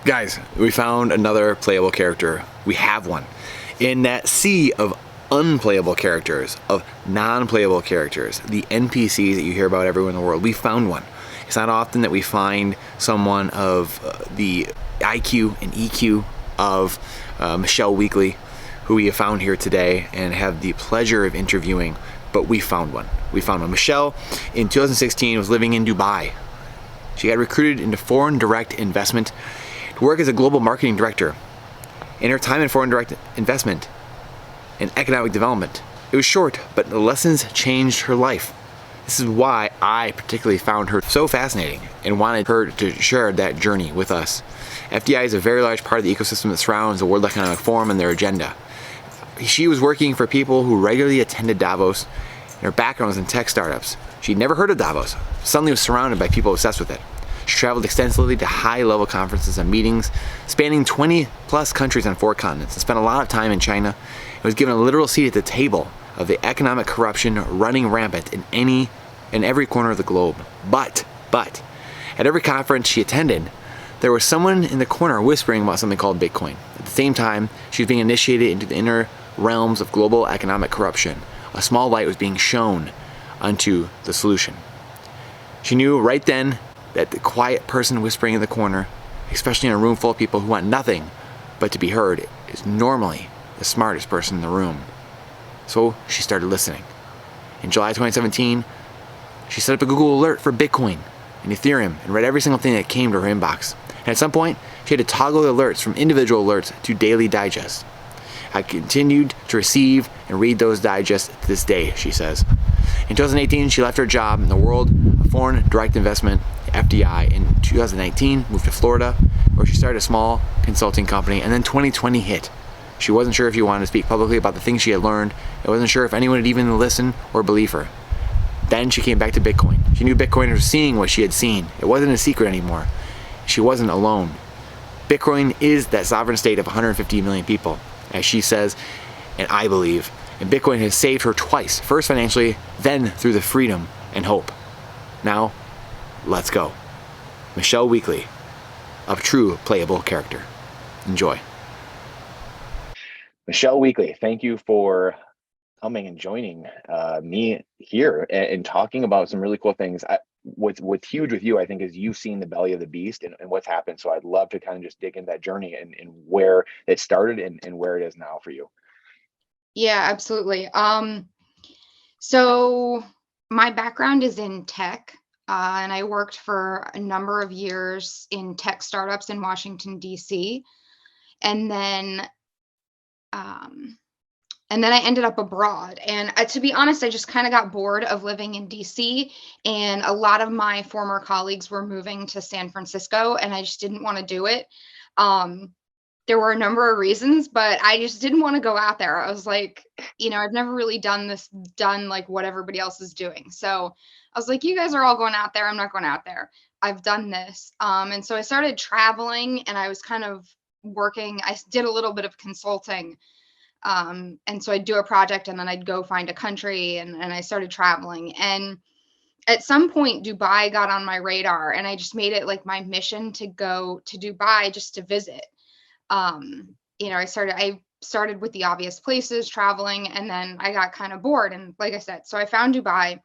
Guys, we found another playable character. We have one. In that sea of unplayable characters, of non-playable characters, the NPCs that you hear about everywhere in the world, we found one. It's not often that we find someone of the IQ and EQ of Michelle Weekley, who we have found here today and have the pleasure of interviewing, but we found one. We found one. Michelle, in 2016, was living in Dubai. She got recruited into foreign direct investment to work as a global marketing director. In her time in foreign direct investment and economic development, it was short, but the lessons changed her life. This is why I particularly found her so fascinating and wanted her to share that journey with us. FDI is a very large part of the ecosystem that surrounds the World Economic Forum and their agenda. She was working for people who regularly attended Davos, and her background was in tech startups. She'd never heard of Davos, suddenly was surrounded by people obsessed with it. She traveled extensively to high-level conferences and meetings, spanning 20-plus countries on 4 continents, and spent a lot of time in China, and was given a literal seat at the table of the economic corruption running rampant in every corner of the globe. But, at every conference she attended, there was someone in the corner whispering about something called Bitcoin. At the same time, she was being initiated into the inner realms of global economic corruption. A small light was being shown unto the solution. She knew right then that the quiet person whispering in the corner, especially in a room full of people who want nothing but to be heard, is normally the smartest person in the room. So she started listening. In July 2017, she set up a Google alert for Bitcoin and Ethereum and read every single thing that came to her inbox. And at some point, she had to toggle the alerts from individual alerts to daily digests. I continued to receive and read those digests to this day, she says. In 2018, she left her job in the world of foreign direct investment, FDI. In 2019, moved to Florida, where she started a small consulting company, and then 2020 hit. She wasn't sure if she wanted to speak publicly about the things she had learned, and wasn't sure if anyone would even listen or believe her. Then she came back to Bitcoin. She knew Bitcoiners were seeing what she had seen. It wasn't a secret anymore. She wasn't alone. Bitcoin is that sovereign state of 150 million people, as she says, and I believe. And Bitcoin has saved her twice, first financially, then through the freedom and hope. Now, let's go. Michelle Weekley, a true playable character. Enjoy. Michelle Weekley, thank you for coming and joining me here and talking about some really cool things. What's huge with you, I think, is you've seen the belly of the beast and what's happened. So I'd love to kind of just dig into that journey and where it started and where it is now for you. Yeah, absolutely. So my background is in tech, and I worked for a number of years in tech startups in Washington, D.C. And then I ended up abroad. And to be honest, I just kind of got bored of living in DC. And a lot of my former colleagues were moving to San Francisco, and I just didn't want to do it. There were a number of reasons, but I just didn't want to go out there. I was like, I've never really done like what everybody else is doing. So I was like, you guys are all going out there. I'm not going out there. I've done this. And so I started traveling, and I was kind of working. I did a little bit of consulting. And so I'd do a project, and then I'd go find a country, and I started traveling. And at some point, Dubai got on my radar, and I just made it like my mission to go to Dubai just to visit. I started with the obvious places, traveling, and then I got kind of bored. And like I said, so I found Dubai.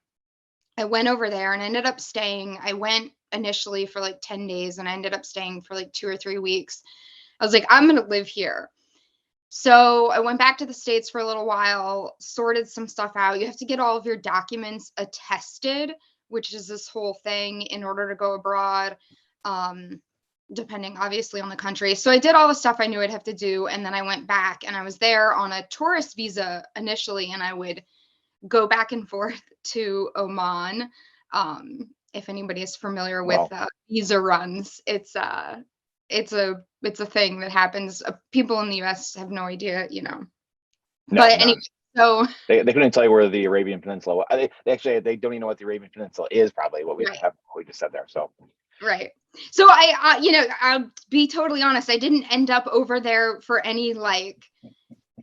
I went over there and ended up staying. I went initially for like 10 days, and I ended up staying for like 2 or 3 weeks. I was like, I'm going to live here. So I went back to the States for a little while, sorted some stuff out. You have to get all of your documents attested, which is this whole thing in order to go abroad, depending obviously on the country. So I did all the stuff I knew I'd have to do. And then I went back, and I was there on a tourist visa initially, and I would go back and forth to Oman. If anybody is familiar with visa runs, it's a thing that happens. People in the US have no idea, No, but anyway, so they couldn't tell you where the Arabian Peninsula. They don't even know what the Arabian Peninsula is. Probably what we just said there. So right. So I'll be totally honest. I didn't end up over there for any like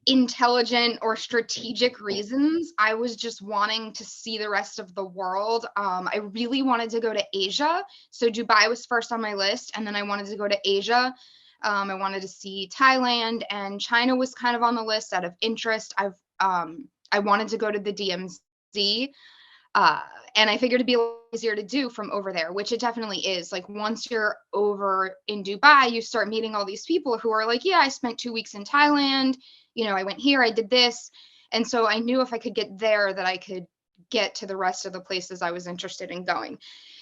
intelligent or strategic reasons. I was just wanting to see the rest of the world. I really wanted to go to Asia. So Dubai was first on my list, and then I wanted to go to Asia. I wanted to see Thailand, and China was kind of on the list out of interest. I wanted to go to the DMZ, uh, and I figured it'd be a little easier to do from over there, which it definitely is. Like once you're over in Dubai, you start meeting all these people who are like, yeah, I spent 2 weeks in Thailand. I went here, I did this. And so I knew if I could get there that I could get to the rest of the places I was interested in going.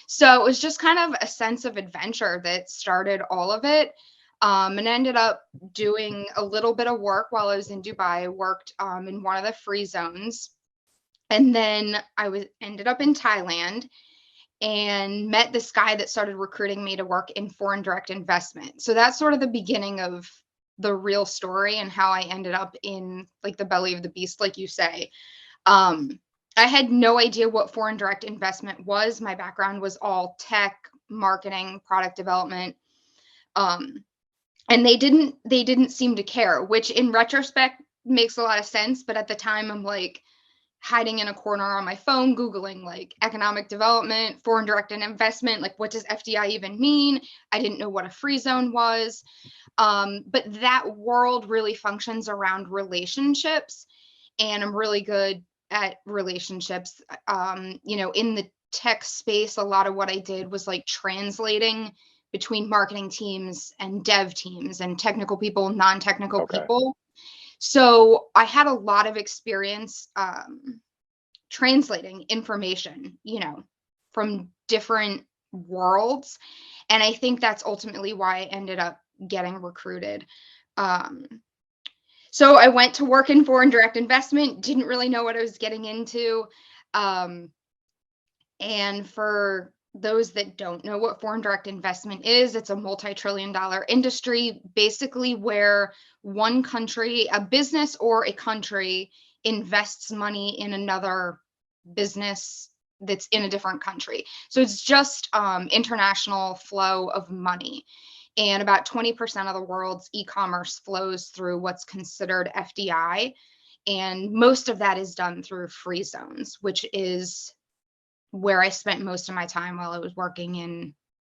So it was just kind of a sense of adventure that started all of it. And ended up doing a little bit of work while I was in Dubai. I worked in one of the free zones. And then ended up in Thailand and met this guy that started recruiting me to work in foreign direct investment. So that's sort of the beginning of the real story and how I ended up in like the belly of the beast, like you say. I had no idea what foreign direct investment was. My background was all tech, marketing, product development. And they didn't seem to care, which in retrospect makes a lot of sense. But at the time, I'm like hiding in a corner on my phone, Googling like economic development, foreign direct investment, like what does FDI even mean? I didn't know what a free zone was. But that world really functions around relationships, and I'm really good at relationships. In the tech space, a lot of what I did was like translating between marketing teams and dev teams and technical people, non-technical people. So I had a lot of experience translating information, from different worlds. And I think that's ultimately why I ended up getting recruited. So I went to work in foreign direct investment, didn't really know what I was getting into. And for those that don't know what foreign direct investment is, it's a multi-trillion-dollar industry, basically where one country, a business or a country, invests money in another business that's in a different country. So it's just international flow of money. And about 20% of the world's e-commerce flows through what's considered FDI. And most of that is done through free zones, which is where I spent most of my time while I was working in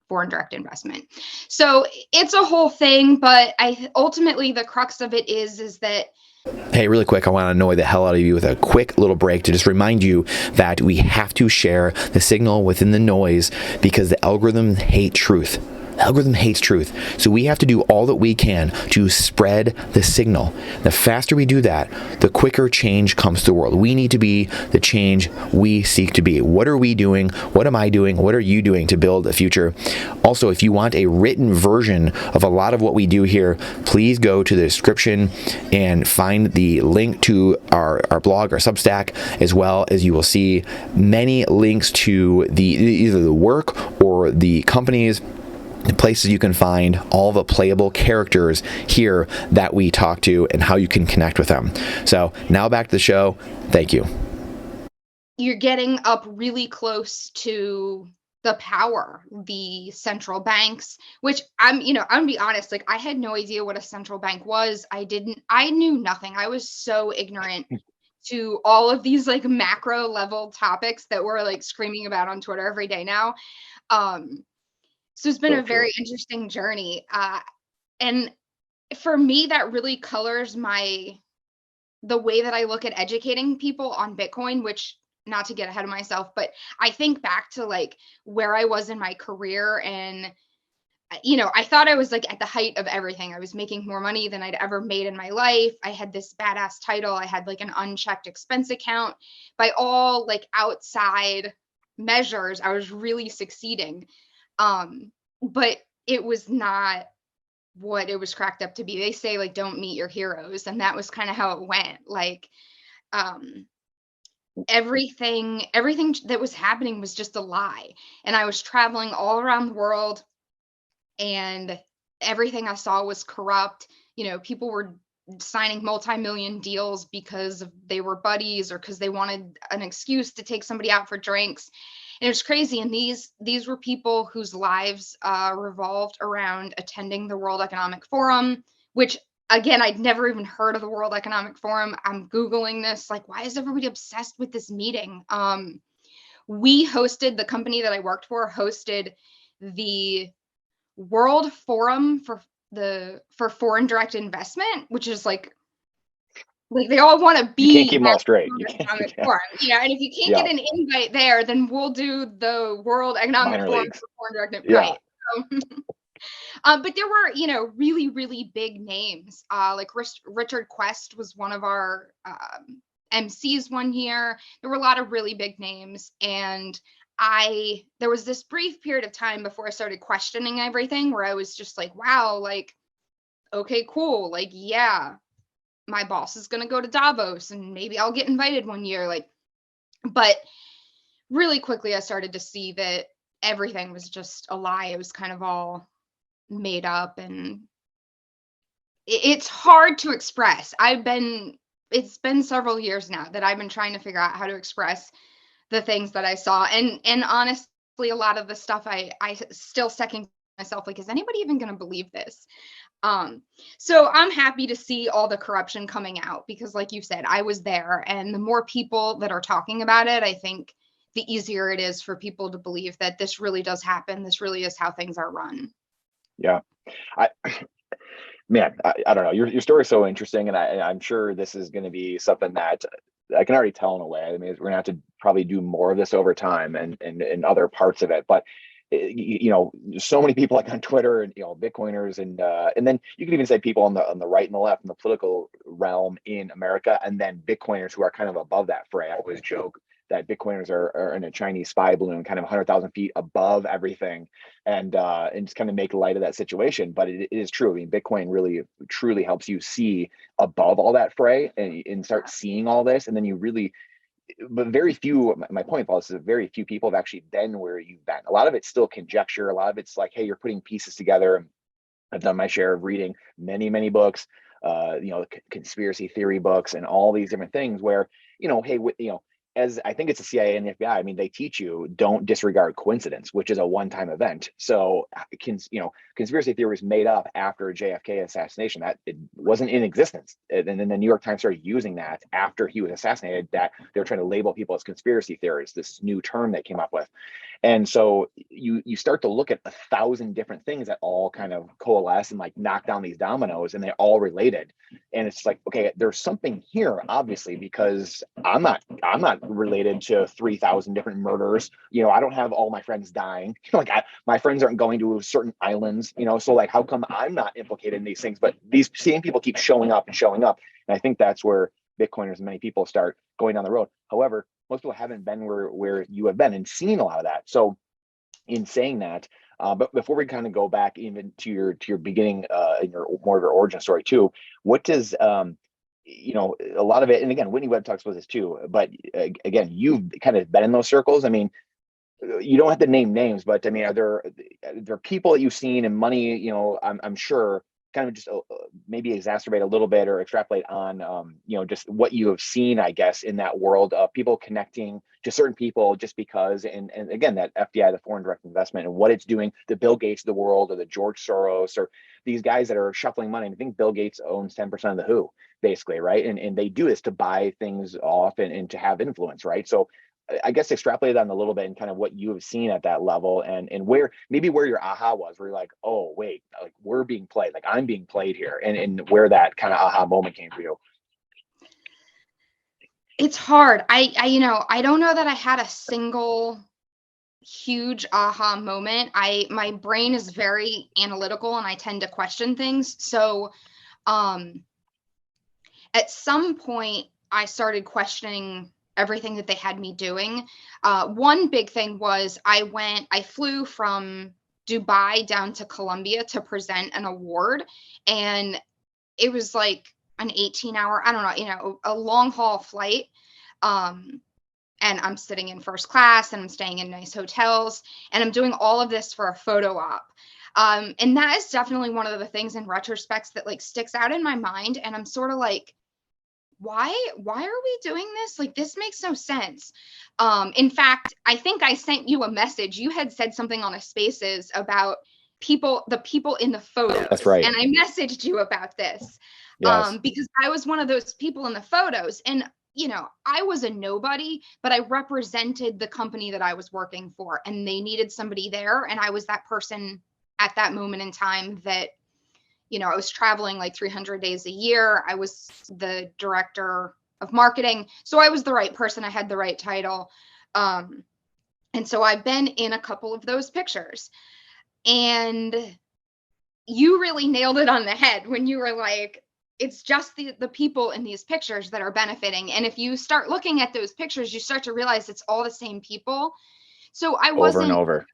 foreign direct investment. So it's a whole thing, but ultimately the crux of it is that. Hey, really quick, I want to annoy the hell out of you with a quick little break to just remind you that we have to share the signal within the noise because the algorithms hate truth. The algorithm hates truth. So we have to do all that we can to spread the signal. The faster we do that, the quicker change comes to the world. We need to be the change we seek to be. What are we doing? What am I doing? What are you doing to build a future? Also, if you want a written version of a lot of what we do here, please go to the description and find the link to our blog, our Substack, as well as you will see many links to either the work or the companies, the places you can find all the playable characters here that we talk to and how you can connect with them. So now back to the show. Thank you. You're getting up really close to the power, the central banks, which I'm gonna be honest, like I had no idea what a central bank was. I knew nothing. I was so ignorant to all of these like macro level topics that we're like screaming about on Twitter every day now. So it's been a very interesting journey. And for me, that really colors the way that I look at educating people on Bitcoin, which, not to get ahead of myself, but I think back to like where I was in my career, and I thought I was like at the height of everything. I was making more money than I'd ever made in my life. I had this badass title. I had like an unchecked expense account. By all like outside measures, I was really succeeding. But it was not what it was cracked up to be. They say like don't meet your heroes, and that was kind of how it went. Like everything that was happening was just a lie. And I was traveling all around the world, and everything I saw was corrupt. People were signing multi-million deals because they were buddies or because they wanted an excuse to take somebody out for drinks. And it was crazy. And these were people whose lives revolved around attending the World Economic Forum, which, again, I'd never even heard of the World Economic Forum. I'm Googling this, like, why is everybody obsessed with this meeting? The company that I worked for hosted the World Forum for for foreign direct investment, which is like they all want to You can't be keep them all straight. World You can't. Economic Forum, and if you can't Yeah. get an invite there, then we'll do the World Economic Minor Forum leagues. for foreign direct, Yeah. right? So, but there were, really, really big names. Like Richard Quest was one of our MCs one year. There were a lot of really big names, and there was this brief period of time before I started questioning everything where I was just like, wow, like, okay, cool. Like, yeah, my boss is going to go to Davos and maybe I'll get invited one year. Like, but really quickly I started to see that everything was just a lie. It was kind of all made up, and it's hard to express. It's been several years now that I've been trying to figure out how to express the things that I saw. And honestly, a lot of the stuff I still second myself, like, is anybody even going to believe this? So I'm happy to see all the corruption coming out because, like you said, I was there, and the more people that are talking about it, I think the easier it is for people to believe that this really does happen. This really is how things are run. Yeah. I don't know. Your story is so interesting, and I'm sure this is going to be something that I can already tell in a way. I mean, we're going to have to probably do more of this over time and other parts of it. But so many people like on Twitter and Bitcoiners and then you can even say people on the right and the left in the political realm in America, and then Bitcoiners who are kind of above that fray. I always joke that Bitcoiners are in a Chinese spy balloon, kind of 100,000 feet above everything, and just kind of make light of that situation. But it is true. I mean, Bitcoin really truly helps you see above all that fray and start seeing all this, and then you really. But very few, my point, Paul, is that very few people have actually been where you've been. A lot of it's still conjecture. A lot of it's like, hey, you're putting pieces together. I've done my share of reading many, many books, conspiracy theory books and all these different things where, hey, as I think it's the CIA and the FBI, I mean, they teach you don't disregard coincidence, which is a one-time event. So, conspiracy theory was made up after JFK assassination. That it wasn't in existence, and then the New York Times started using that after he was assassinated. That they were trying to label people as conspiracy theorists. This new term they came up with. And so you start to look at 1,000 different things that all kind of coalesce and like knock down these dominoes, and they're all related. And it's like, okay, there's something here, obviously, because I'm not related to 3,000 different murders. I don't have all my friends dying. Like my friends aren't going to certain islands. So like, how come I'm not implicated in these things? But these same people keep showing up and showing up, and I think that's where Bitcoiners and many people start going down the road. However, most people haven't been where you have been and seen a lot of that. So in saying that, but before we kind of go back even to your beginning, in your more of your origin story too, what does a lot of it, and again, Whitney Webb talks about this too, but again, you've kind of been in those circles. I mean, you don't have to name names, but I mean, are there people that you've seen and money, I'm sure kind of just maybe exacerbate a little bit or extrapolate on, just what you have seen, I guess, in that world of people connecting to certain people just because, and again, that FDI, the foreign direct investment, and what it's doing, the Bill Gates of the world or the George Soros or these guys that are shuffling money. I think Bill Gates owns 10% of the WHO, basically, right? And they do this to buy things off and to have influence, right? So I guess extrapolate on a little bit and kind of what you have seen at that level and where your aha was, where you're like, oh wait, like we're being played, like I'm being played here, and where that kind of aha moment came for you. It's hard. I don't know that I had a single huge aha moment. My brain is very analytical and I tend to question things. So at some point I started questioning everything that they had me doing. One big thing was I flew from Dubai down to Colombia to present an award, and it was like an 18-hour, I don't know, a long haul flight. And I'm sitting in first class and I'm staying in nice hotels and I'm doing all of this for a photo op. And that is definitely one of the things in retrospects that like sticks out in my mind. And I'm sort of like, why are we doing this? Like, this makes no sense. In fact, I think I sent you a message. You had said something on a Spaces about the people in the photos. That's right. And I messaged you about this. Yes. Because I was one of those people in the photos, and I was a nobody, but I represented the company that I was working for, and they needed somebody there, and I was that person at that moment in time that I was traveling like 300 days a year. I was the director of marketing. So I was the right person. I had the right title. And so I've been in a couple of those pictures. And you really nailed it on the head when you were like, it's just the people in these pictures that are benefiting. And if you start looking at those pictures, you start to realize it's all the same people. So I Over and wasn't. over.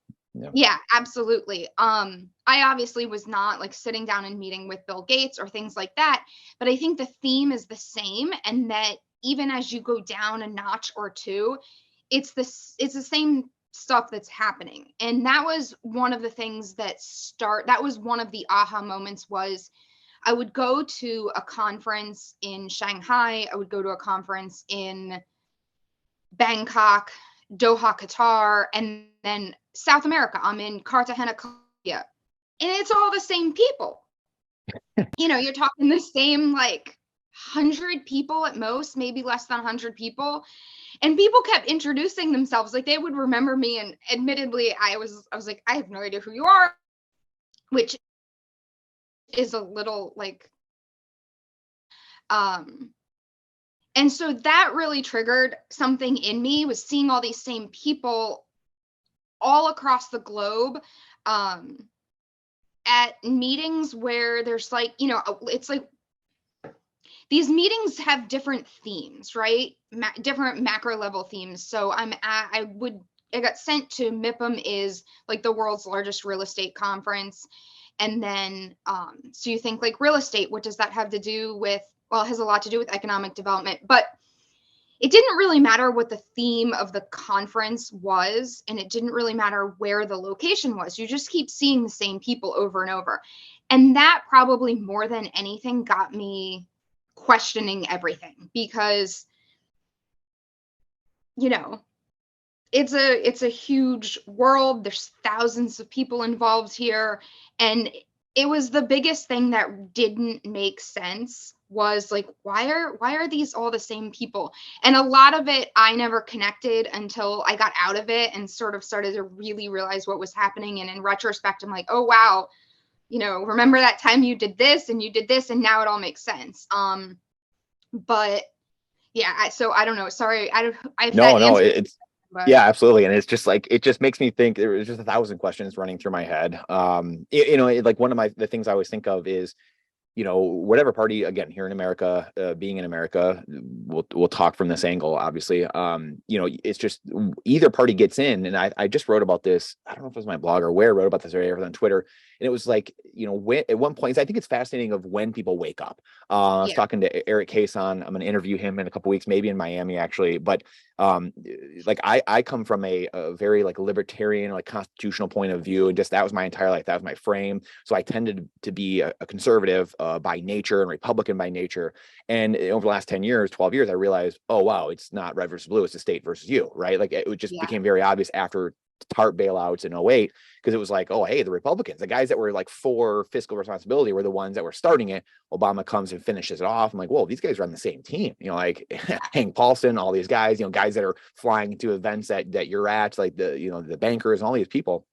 Yeah, absolutely. I obviously was not like sitting down and meeting with Bill Gates or things like that, but I think the theme is the same, and that even as you go down a notch or two, it's the same stuff that's happening. And that was one of the things that was one of the aha moments. Was I would go to a conference in Shanghai, I would go to a conference in Bangkok, Doha, Qatar, and then South America. I'm in Cartagena, Colombia, and it's all the same people. You're talking the same like 100 people at most, maybe less than 100 people. And people kept introducing themselves, like they would remember me. And admittedly, I was like, I have no idea who you are, which is a little like, and so that really triggered something in me, was seeing all these same people all across the globe, at meetings where there's like, it's like these meetings have different themes, right? Different macro level themes. So I got sent to MIPIM, is like the world's largest real estate conference. And then, so you think like real estate, what does that have to do with? Well, it has a lot to do with economic development, but it didn't really matter what the theme of the conference was, and it didn't really matter where the location was. You just keep seeing the same people over and over. And that probably more than anything got me questioning everything, because, it's a huge world. There's thousands of people involved here. And it was the biggest thing that didn't make sense, was like, why are these all the same people? And a lot of it I never connected until I got out of it and sort of started to really realize what was happening. And in retrospect, I'm like, oh wow, remember that time you did this and you did this, and now it all makes sense. But yeah, so I don't know. Sorry, No, it's yeah, absolutely. And it's just like, it just makes me think. There was just 1,000 questions running through my head. Like one of the things I always think of is, whatever party, again, here in America, being in America, we'll talk from this angle, obviously. It's just either party gets in, and I just wrote about this. I don't know if it was my blog or where I wrote about this, or on Twitter. And it was like, at one point, I think it's fascinating of when people wake up. I was talking to Eric Cason. I'm going to interview him in a couple weeks, maybe in Miami, actually. But like I come from a very like libertarian, like constitutional point of view, and just that was my entire life. That was my frame. So I tended to be a conservative by nature and Republican by nature. And over the last 10 years, 12 years, I realized, oh wow, it's not red versus blue, it's the state versus you, right? Like it just became very obvious after TARP bailouts in 08, because it was like, oh hey, the Republicans, the guys that were like for fiscal responsibility, were the ones that were starting it. Obama comes and finishes it off. I'm like, whoa, these guys are on the same team, like Hank Paulson, all these guys, guys that are flying to events that you're at, like the bankers and all these people.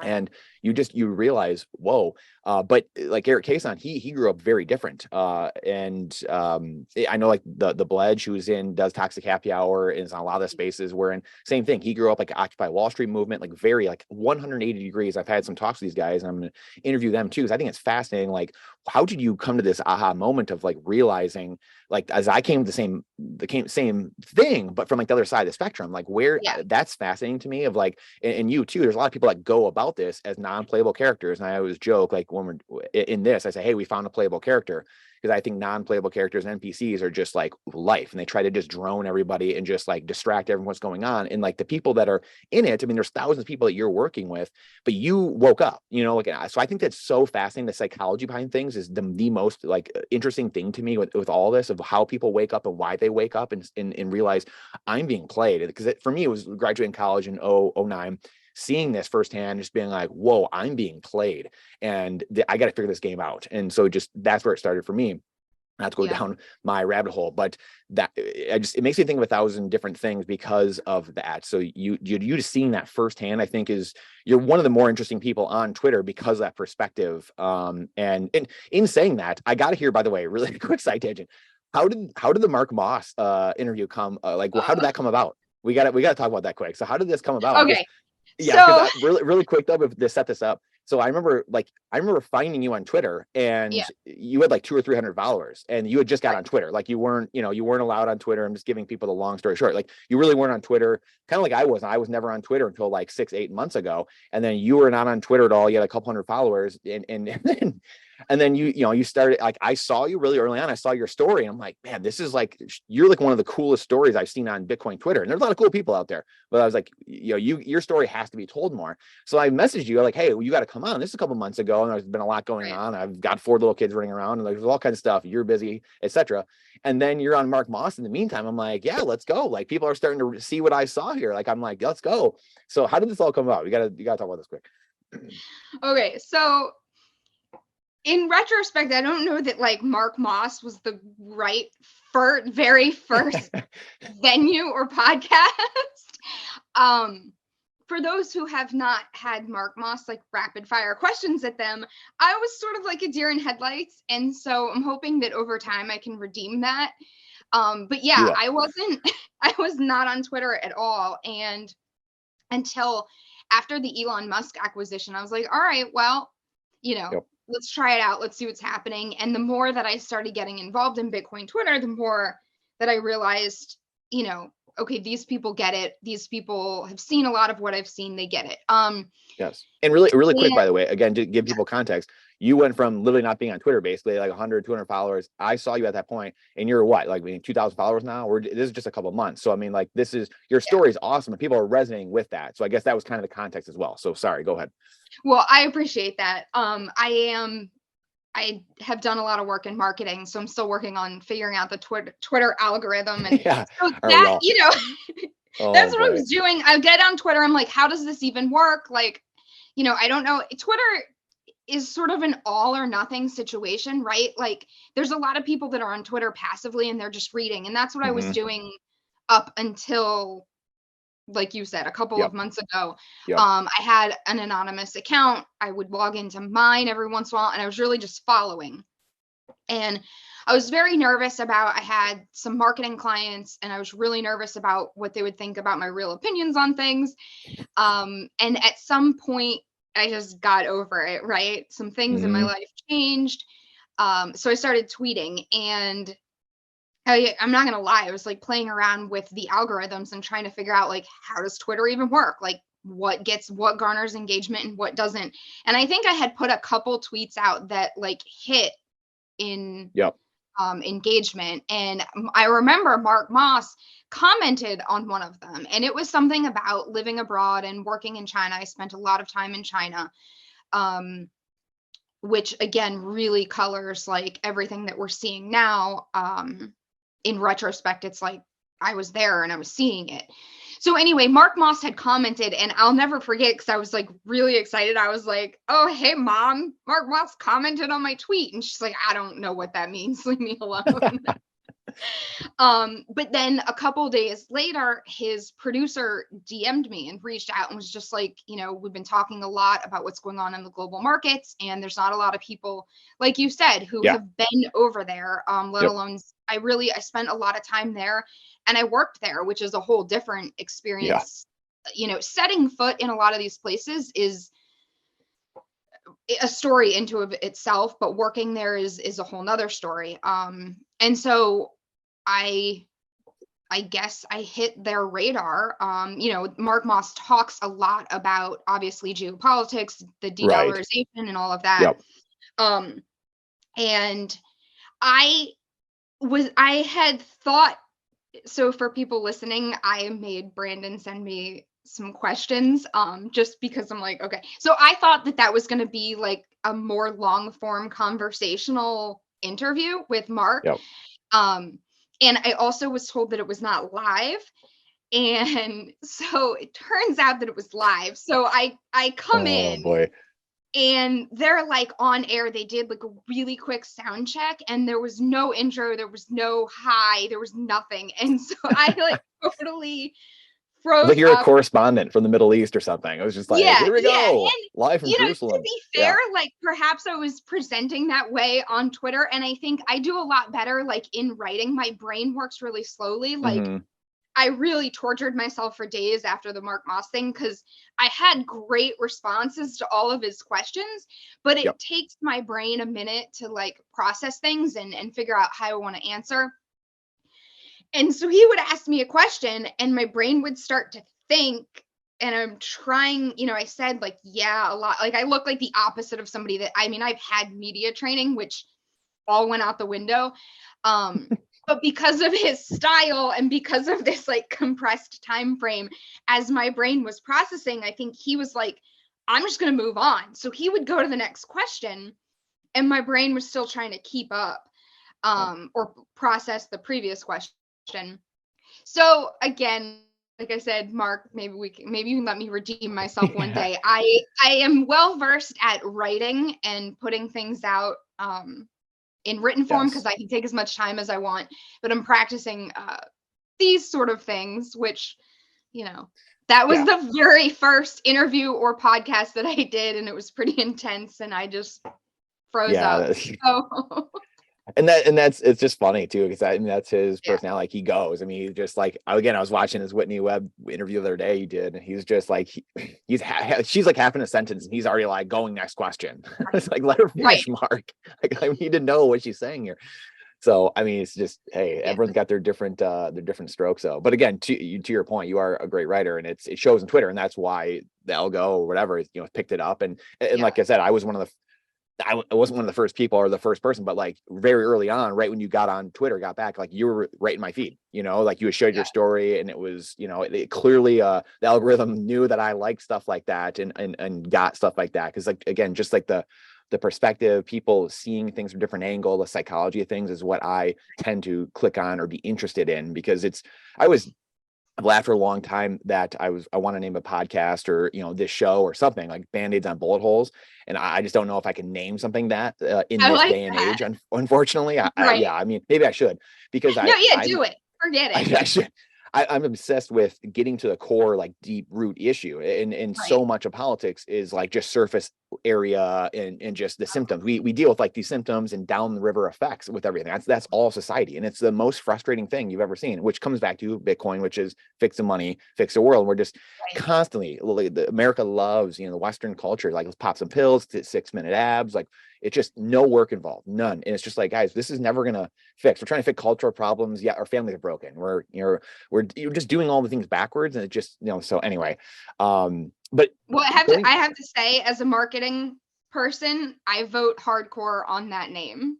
And you realize, whoa. But like Eric Cason, he grew up very different. And I know like the Bledge, who's does Toxic Happy Hour, is on a lot of the spaces we're in. Same thing. He grew up like Occupy Wall Street movement, like very like 180 degrees. I've had some talks with these guys, and I'm going to interview them too, because I think it's fascinating. Like, how did you come to this aha moment of like realizing, like, as I came to the same thing, but from like the other side of the spectrum, like where that's fascinating to me, of like, and you too, there's a lot of people that go about this as non-playable characters. And I always joke, like when we're in this, I say, hey, we found a playable character, because I think non-playable characters and NPCs are just like life, and they try to just drone everybody and just like distract everyone what's going on. And like the people that are in it, I mean, there's thousands of people that you're working with, but you woke up, like, so I think that's so fascinating. The psychology behind things is the most like interesting thing to me with all this, of how people wake up and why they wake up and realize I'm being played. Because for me, it was graduating college in 09, seeing this firsthand, just being like, whoa, I'm being played, and I got to figure this game out. And so just that's where it started for me. not to go down my rabbit hole, but that it makes me think of 1,000 different things because of that. So you just seeing that firsthand, I think you're one of the more interesting people on Twitter because of that perspective. And in saying that, I got to hear, by the way, really quick side tangent. How did the Mark Moss interview come? How did that come about? We got to talk about that quick. So how did this come about? Okay. Because really quick though, to set this up. So I remember finding you on Twitter, and you had like 200 or 300 followers, and you had just got on Twitter. Like you weren't allowed on Twitter. I'm just giving people the long story short. Like you really weren't on Twitter, kind of like I was. I was never on Twitter until like 6-8 months ago. And then you were not on Twitter at all. You had a couple hundred followers, and then you started, like, I saw you really early on. I saw your story, and I'm like, man, this is like, you're like one of the coolest stories I've seen on Bitcoin Twitter. And there's a lot of cool people out there, but I was like, your story has to be told more. So I messaged you like, hey, you got to come on. This is a couple months ago, and there's been a lot going on. I've got 4 little kids running around, and there's all kinds of stuff. You're busy, etc. And then you're on Mark Moss in the meantime. I'm like, yeah, let's go. Like people are starting to see what I saw here. Like, I'm like, let's go. So how did this all come about? You gotta talk about this quick. Okay, so in retrospect, I don't know that like Mark Moss was the very first venue or podcast. For those who have not had Mark Moss like rapid fire questions at them, I was sort of like a deer in headlights. And so I'm hoping that over time I can redeem that. But yeah, I was not on Twitter at all. And until after the Elon Musk acquisition, I was like, all right, well, let's try it out. Let's see what's happening. And the more that I started getting involved in Bitcoin Twitter, the more that I realized, okay, these people get it. These people have seen a lot of what I've seen. They get it. Yes. And really quick, by the way, again, to give people context, you went from literally not being on Twitter, basically like 100, 200 followers. I saw you at that point, and you're what, like 2,000 followers now? This is just a couple of months. So, I mean, like your story is awesome, and people are resonating with that. So I guess that was kind of the context as well. So sorry, go ahead. Well, I appreciate that. I have done a lot of work in marketing, so I'm still working on figuring out the Twitter algorithm. And so that, that's what I was doing. I get on Twitter. I'm like, how does this even work? Like, I don't know. Twitter is sort of an all or nothing situation, right? Like there's a lot of people that are on Twitter passively and they're just reading. And that's what I was doing up until, like you said, a couple of months ago. I had an anonymous account. I would log into mine every once in a while, and I was really just following. And I was very nervous I had some marketing clients, and I was really nervous about what they would think about my real opinions on things. And at some point, I just got over it, right? Some things in my life changed. So I started tweeting, and I'm not going to lie. I was like playing around with the algorithms and trying to figure out like, how does Twitter even work? Like what garners engagement and what doesn't. And I think I had put a couple tweets out that like hit in engagement. And I remember Mark Moss commented on one of them, and it was something about living abroad and working in China. I spent a lot of time in China, which again, really colors like everything that we're seeing now. In retrospect, it's like I was there and I was seeing it. So anyway, Mark Moss had commented, and I'll never forget because I was like really excited. I was like, oh, hey, Mom, Mark Moss commented on my tweet. And she's like, I don't know what that means. Leave me alone. But then a couple days later, his producer DM'd me and reached out and was just like, we've been talking a lot about what's going on in the global markets, and there's not a lot of people, like you said, who have been over there, let alone I spent a lot of time there, and I worked there, which is a whole different experience. Setting foot in a lot of these places is a story into itself, but working there is a whole nother story. And so I guess I hit their radar. Mark Moss talks a lot about obviously geopolitics, the de-dollarization and all of that. And I had thought, so for people listening, I made Brandon send me some questions, just because I'm like, okay. So I thought that was going to be like a more long form conversational interview with Mark. And I also was told that it was not live. And so it turns out that it was live. So I come in. Boy. And they're like on air, they did like a really quick sound check, and there was no intro, there was no hi, there was nothing. And so I like totally Like froze you're a up. correspondent from the Middle East or something. It was just like, here we Yeah. go, And, live from you know, to Jerusalem. be Yeah. fair, like perhaps I was presenting that way on Twitter. And I think I do a lot better, like in writing. My brain works really slowly. Like, Mm-hmm. I really tortured myself for days after the Mark Moss thing because I had great responses to all of his questions, but it Yep. takes my brain a minute to like process things and figure out how I want to answer. And so he would ask me a question and my brain would start to think, and I'm trying, you know, I said like, yeah, a lot. Like I look like the opposite of somebody that, I mean, I've had media training, which all went out the window. But because of his style and because of this like compressed time frame, as my brain was processing, I think he was like, I'm just going to move on. So he would go to the next question and my brain was still trying to keep up or process the previous question. So again, like I said, Mark, maybe you can let me redeem myself one day. I am well versed at writing and putting things out in written form because I can take as much time as I want, but I'm practicing these sort of things, which, you know, that was the very first interview or podcast that I did, and it was pretty intense, and I just froze up. So. And that's it's just funny too, because I mean that's his personality. Like he goes. I mean, he's just like, again, I was watching his Whitney Webb interview the other day. He did, and he's just like she's like half in a sentence, and he's already like going next question. It's like, let her finish, Mark. Like I need to know what she's saying here. So I mean, it's just, hey, everyone's got their different strokes though. But again, to your point, you are a great writer, and it shows on Twitter, and that's why the algo or whatever, you know, picked it up. And like I said, I wasn't one of the first people or the first person, but like very early on, right when you got on Twitter, got back, like you were right in my feed, you know, like you shared your story, and it was, you know, it clearly the algorithm knew that I liked stuff like that and got stuff like that. Cause like, again, just like the perspective, people seeing things from a different angle, the psychology of things is what I tend to click on or be interested in, because I've laughed for a long time that I want to name a podcast or, you know, this show or something like Band-Aids on bullet holes. And I just don't know if I can name something that in this day and age, unfortunately. I mean, maybe I should, because do it. Forget it. I should. I'm obsessed with getting to the core, like deep root issue. And so much of politics is like just surface area and just the symptoms. We deal with like these symptoms and down the river effects with everything. That's all society. And it's the most frustrating thing you've ever seen, which comes back to Bitcoin, which is fix the money, fix the world. And we're just constantly, America loves, you know, the Western culture, like let's pop some pills, 6-minute abs, like it's just no work involved, none. And it's just like, guys, this is never going to fix. We're trying to fix cultural problems. Yeah. Our families are broken. You're just doing all the things backwards. And it just, you know, so anyway, but well, I have to say, as a marketing person, I vote hardcore on that name.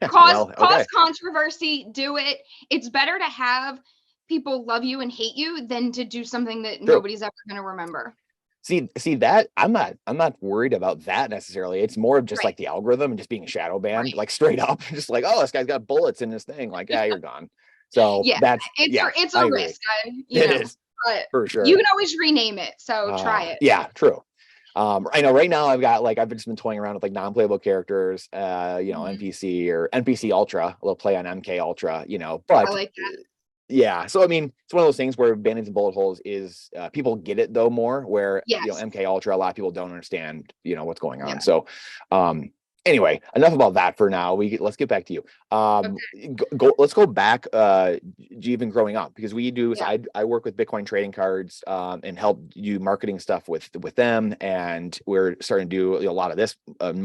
Cause controversy, do it. It's better to have people love you and hate you than to do something that nobody's ever going to remember. See that I'm not worried about that necessarily. It's more of just like the algorithm and just being shadow banned, like straight up, just like, oh, this guy's got bullets in this thing. Like, yeah, you're gone. So it's a risk. It is, but for sure. You can always rename it. So try it. Yeah, true. I know right now I've just been toying around with like non-playable characters, you know, NPC or NPC Ultra, a little play on MK Ultra, you know, but I like that. Yeah. So, I mean, it's one of those things where Band-Aids and bullet holes is people get it though more, where, you know, MK Ultra, a lot of people don't understand, you know, what's going on. So, anyway, enough about that for now. Let's get back to you. Let's go back even growing up, because we do. So I work with Bitcoin trading cards and help do marketing stuff with them, and we're starting to do a lot of this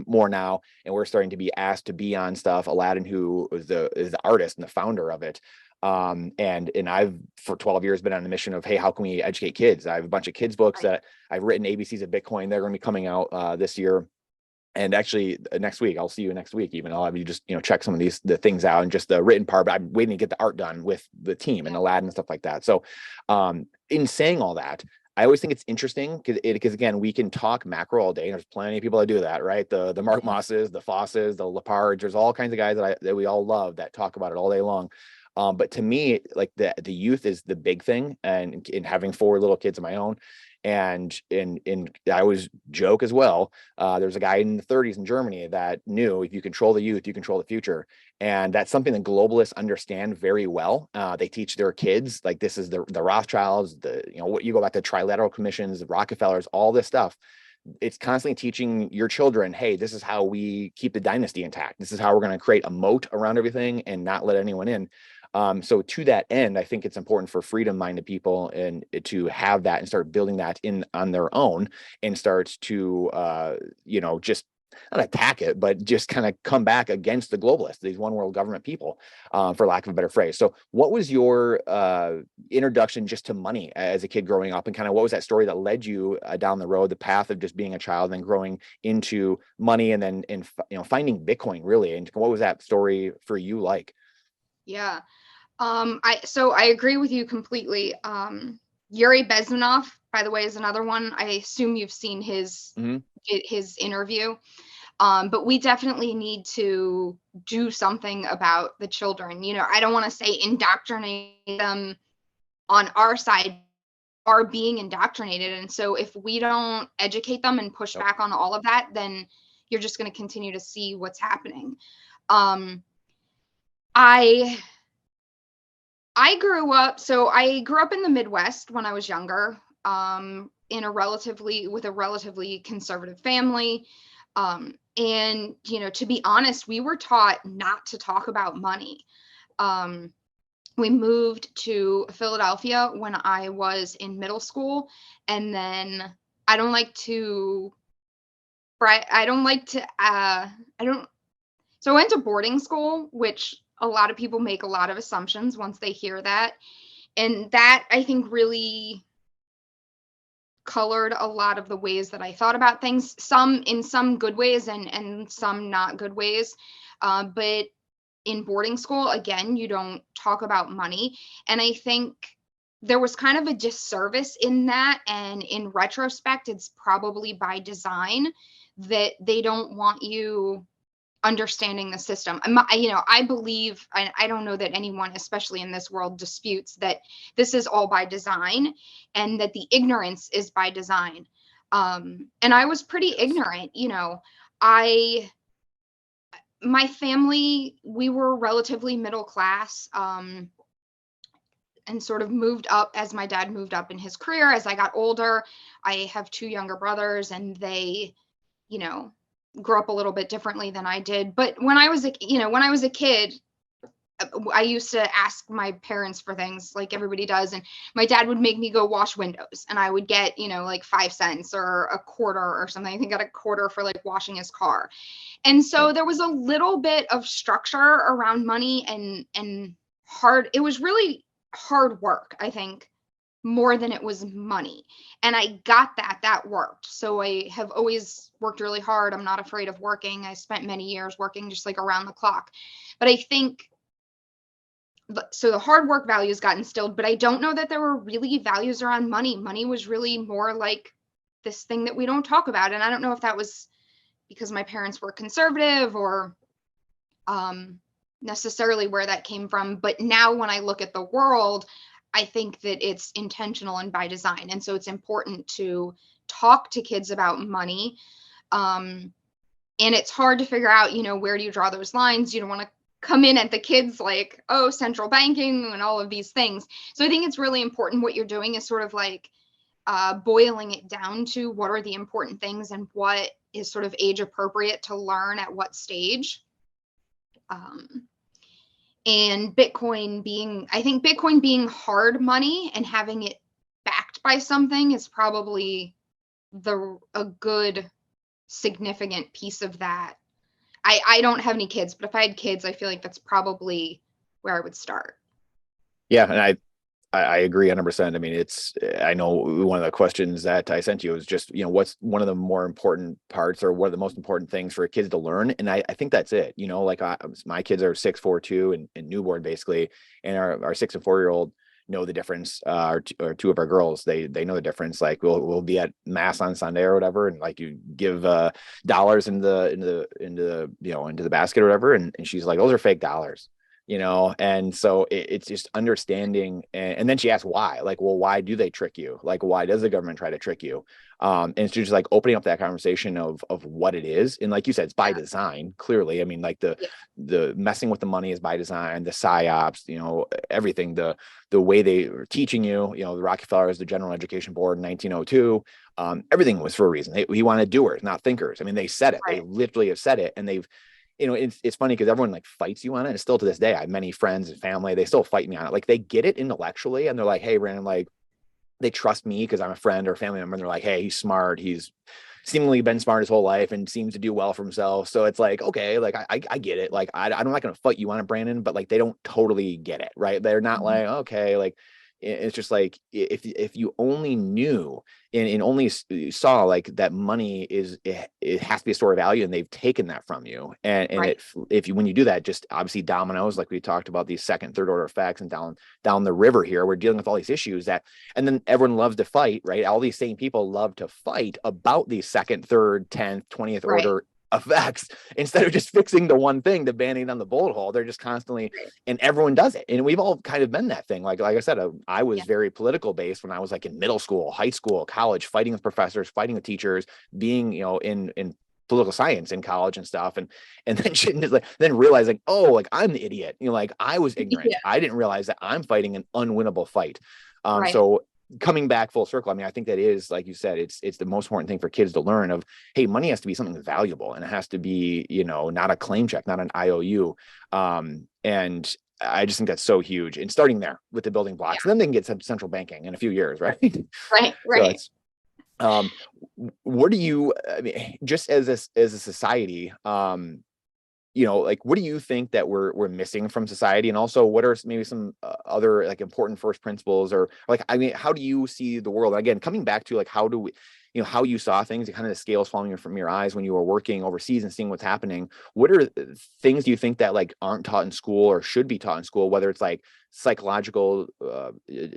more now, and we're starting to be asked to be on stuff. Aladdin, who is the artist and the founder of it. And I've for 12 years been on the mission of, hey, how can we educate kids? I have a bunch of kids books that I've written, ABCs of Bitcoin. They're going to be coming out this year. And actually next week, I'll see you next week. Even I'll have you just, you know, check some of the things out and just the written part, but I'm waiting to get the art done with the team and Aladdin and stuff like that. So in saying all that, I always think it's interesting because again, we can talk macro all day, and there's plenty of people that do that, right? The Mark Mosses, the Fosses, the Lepards, there's all kinds of guys that we all love that talk about it all day long. But to me, like the youth is the big thing, and in having 4 little kids of my own, And I always joke as well. There's a guy in the 30s in Germany that knew if you control the youth, you control the future. And that's something that globalists understand very well. They teach their kids, like this is the Rothschilds, what you go back to trilateral commissions, the Rockefellers, all this stuff. It's constantly teaching your children, hey, this is how we keep the dynasty intact. This is how we're going to create a moat around everything and not let anyone in. So to that end, I think it's important for freedom-minded people and to have that and start building that in on their own and start to, just not attack it, but just kind of come back against the globalists, these one world government people, for lack of a better phrase. So what was your introduction just to money as a kid growing up, and kind of what was that story that led you down the road, the path of just being a child and then growing into money and then, finding Bitcoin really? And what was that story for you like? Yeah. I agree with you completely. Yuri Bezmenov, by the way, is another one. I assume you've seen his interview. But we definitely need to do something about the children. I don't want to say indoctrinate them on our side, are being indoctrinated. And so if we don't educate them and push back on all of that, then you're just going to continue to see what's happening. I grew up in the Midwest when I was younger, with a relatively conservative family. And, to be honest, we were taught not to talk about money. We moved to Philadelphia when I was in middle school. And then so I went to boarding school, which a lot of people make a lot of assumptions once they hear that. And that, I think, really colored a lot of the ways that I thought about things, some in some good ways and some not good ways. But in boarding school, again, you don't talk about money. And I think there was kind of a disservice in that. And in retrospect, it's probably by design that they don't want you understanding the system. I believe, I don't know that anyone, especially in this world, disputes that this is all by design and that the ignorance is by design. And I was pretty ignorant. My family, we were relatively middle class, and sort of moved up as my dad moved up in his career. As I got older, I have two younger brothers, and they, grew up a little bit differently than I did. But when I was a kid, I used to ask my parents for things like everybody does. And my dad would make me go wash windows, and I would get, like 5 cents or a quarter or something. I think I got a quarter for like washing his car. And so there was a little bit of structure around money and it was really hard work, I think, more than it was money. And I got that worked. So I have always worked really hard. I'm not afraid of working. I spent many years working just like around the clock. But I think, so the hard work values got instilled, but I don't know that there were really values around money. Money was really more like this thing that we don't talk about. And I don't know if that was because my parents were conservative or necessarily where that came from. But now when I look at the world, I think that it's intentional and by design. And so it's important to talk to kids about money. And it's hard to figure out, where do you draw those lines? You don't want to come in at the kids like, oh, central banking and all of these things. So I think it's really important. What you're doing is sort of like boiling it down to what are the important things and what is sort of age appropriate to learn at what stage. And Bitcoin being hard money and having it backed by something is probably a good significant piece of that. I don't have any kids, but if I had kids, I feel like that's probably where I would start. Yeah, and I agree 100%. I mean, I know one of the questions that I sent you was just, what's one of the more important parts or what are the most important things for kids to learn? And I think that's it. Like my kids are 6, 4, 2 and newborn basically. And our 6 and 4-year-old know the difference, or two of our girls, they know the difference. Like we'll be at mass on Sunday or whatever. And like you give dollars into the basket or whatever. And she's like, those are fake dollars. And so it's just understanding. And then she asked why, like, well, why do they trick you? Like, why does the government try to trick you? And it's just like opening up that conversation of what it is. And like you said, it's by design, clearly. I mean, like the messing with the money is by design, the psyops, everything, the way they were teaching you, the Rockefellers, the General Education Board in 1902, everything was for a reason. He wanted doers, not thinkers. I mean, they said it, they literally have said it. And they've, it's funny because everyone like fights you on it. And still to this day, I have many friends and family, they still fight me on it. Like they get it intellectually and they're like, hey, Brandon, like they trust me because I'm a friend or a family member. And they're like, hey, he's smart. He's seemingly been smart his whole life and seems to do well for himself. So it's like, okay, like I get it. Like I'm not going to fight you on it, Brandon, but like they don't totally get it, right? They're not like, okay, like it's just like if you only knew and only saw like that money it has to be a store of value and they've taken that from you and when you do that, just obviously dominoes, like we talked about these second, third order effects, and down the river here, we're dealing with all these issues and then everyone loves to fight, right? All these same people love to fight about these second, third, 10th, 20th order effects instead of just fixing the one thing, the band-aid on the bullet hole. They're just constantly, and everyone does it. And we've all kind of been that thing. Like I said, I was very political based when I was like in middle school, high school, college, fighting with professors, fighting with teachers, being, in political science in college and stuff. And then realizing, oh, like I'm the idiot, like I was ignorant. I didn't realize that I'm fighting an unwinnable fight. So coming back full circle, I mean, I think that is, like you said, it's the most important thing for kids to learn of, hey, money has to be something valuable and it has to be, not a claim check, not an IOU. And I just think that's so huge. And starting there with the building blocks, and then they can get some central banking in a few years, right? Right. So what do you, I mean, just as a society, like, what do you think that we're missing from society? And also what are maybe some other like important first principles, or like, I mean, how do you see the world? Again, coming back to like, how do we, how you saw things, kind of the scales falling from your eyes when you were working overseas and seeing what's happening. What are things do you think that like aren't taught in school or should be taught in school, whether it's like psychological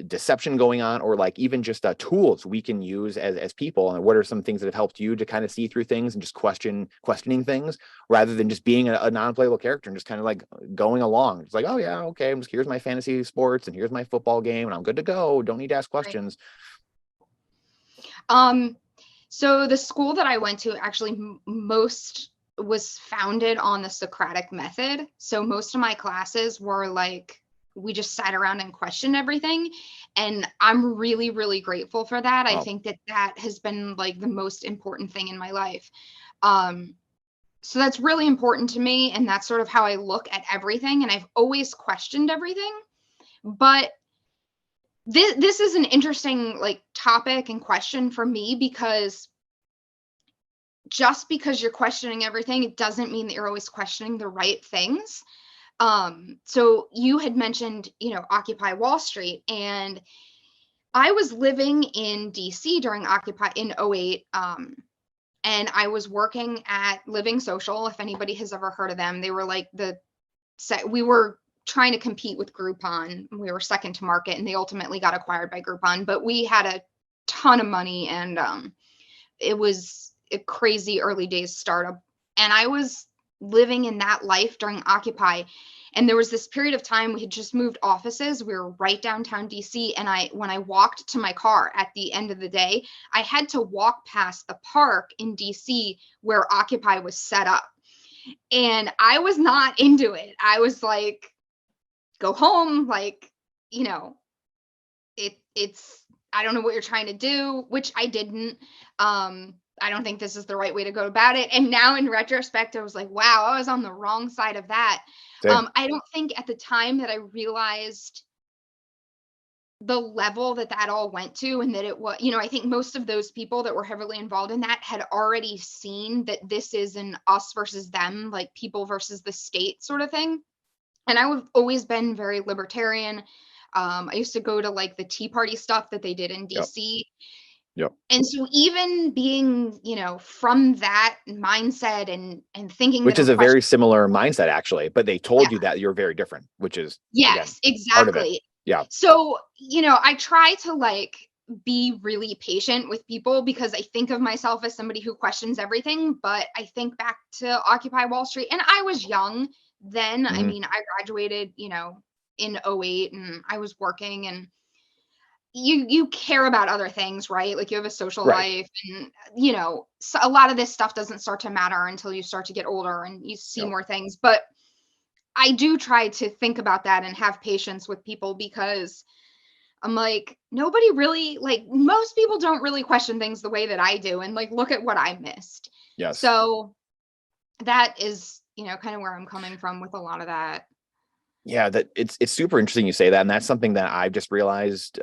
deception going on, or like even just tools we can use as people? And what are some things that have helped you to kind of see through things and just questioning things rather than just being a non-playable character and just kind of like going along? It's like, oh yeah, okay, here's my fantasy sports and here's my football game and I'm good to go. Don't need to ask questions. So the school that I went to actually most was founded on the Socratic method. So most of my classes were like, we just sat around and questioned everything. And I'm really, really grateful for that. I think that has been like the most important thing in my life. So that's really important to me. And that's sort of how I look at everything. And I've always questioned everything, but this is an interesting like topic and question for me, because just because you're questioning everything, it doesn't mean that you're always questioning the right things. So you had mentioned, Occupy Wall Street, and I was living in DC during Occupy in 08. And I was working at Living Social. If anybody has ever heard of them, they were like we were trying to compete with Groupon. We were second to market, and they ultimately got acquired by Groupon, but we had a ton of money, and it was a crazy early days startup. And I was living in that life during Occupy. And there was this period of time we had just moved offices. We were right downtown DC. And when I walked to my car at the end of the day, I had to walk past the park in DC where Occupy was set up. And I was not into it. I was like, go home. Like, it's, I don't know what you're trying to do, which I didn't. I don't think this is the right way to go about it. And now in retrospect, I was like, wow, I was on the wrong side of that. I don't think at the time that I realized the level that all went to, and that it was, I think most of those people that were heavily involved in that had already seen that this is an us versus them, like people versus the state sort of thing. And I've always been very libertarian. I used to go to like the Tea Party stuff that they did in DC. Yep. And so even being, from that mindset and thinking, which is a very similar mindset actually, but they told you that you're very different, which is yes, again, exactly. Yeah. So, I try to like be really patient with people, because I think of myself as somebody who questions everything. But I think back to Occupy Wall Street, and I was young then. I Mhm. mean, I graduated, in '08, and I was working, and you care about other things, right? Like, you have a social Right. life, and so a lot of this stuff doesn't start to matter until you start to get older and you see Yep. more things. But I do try to think about that and have patience with people, because I'm like, nobody really, like, most people don't really question things the way that I do. And, like, look at what I missed. Yes. So that is, kind of where I'm coming from with a lot of that. Yeah, that it's super interesting you say that, and that's something that I've just realized,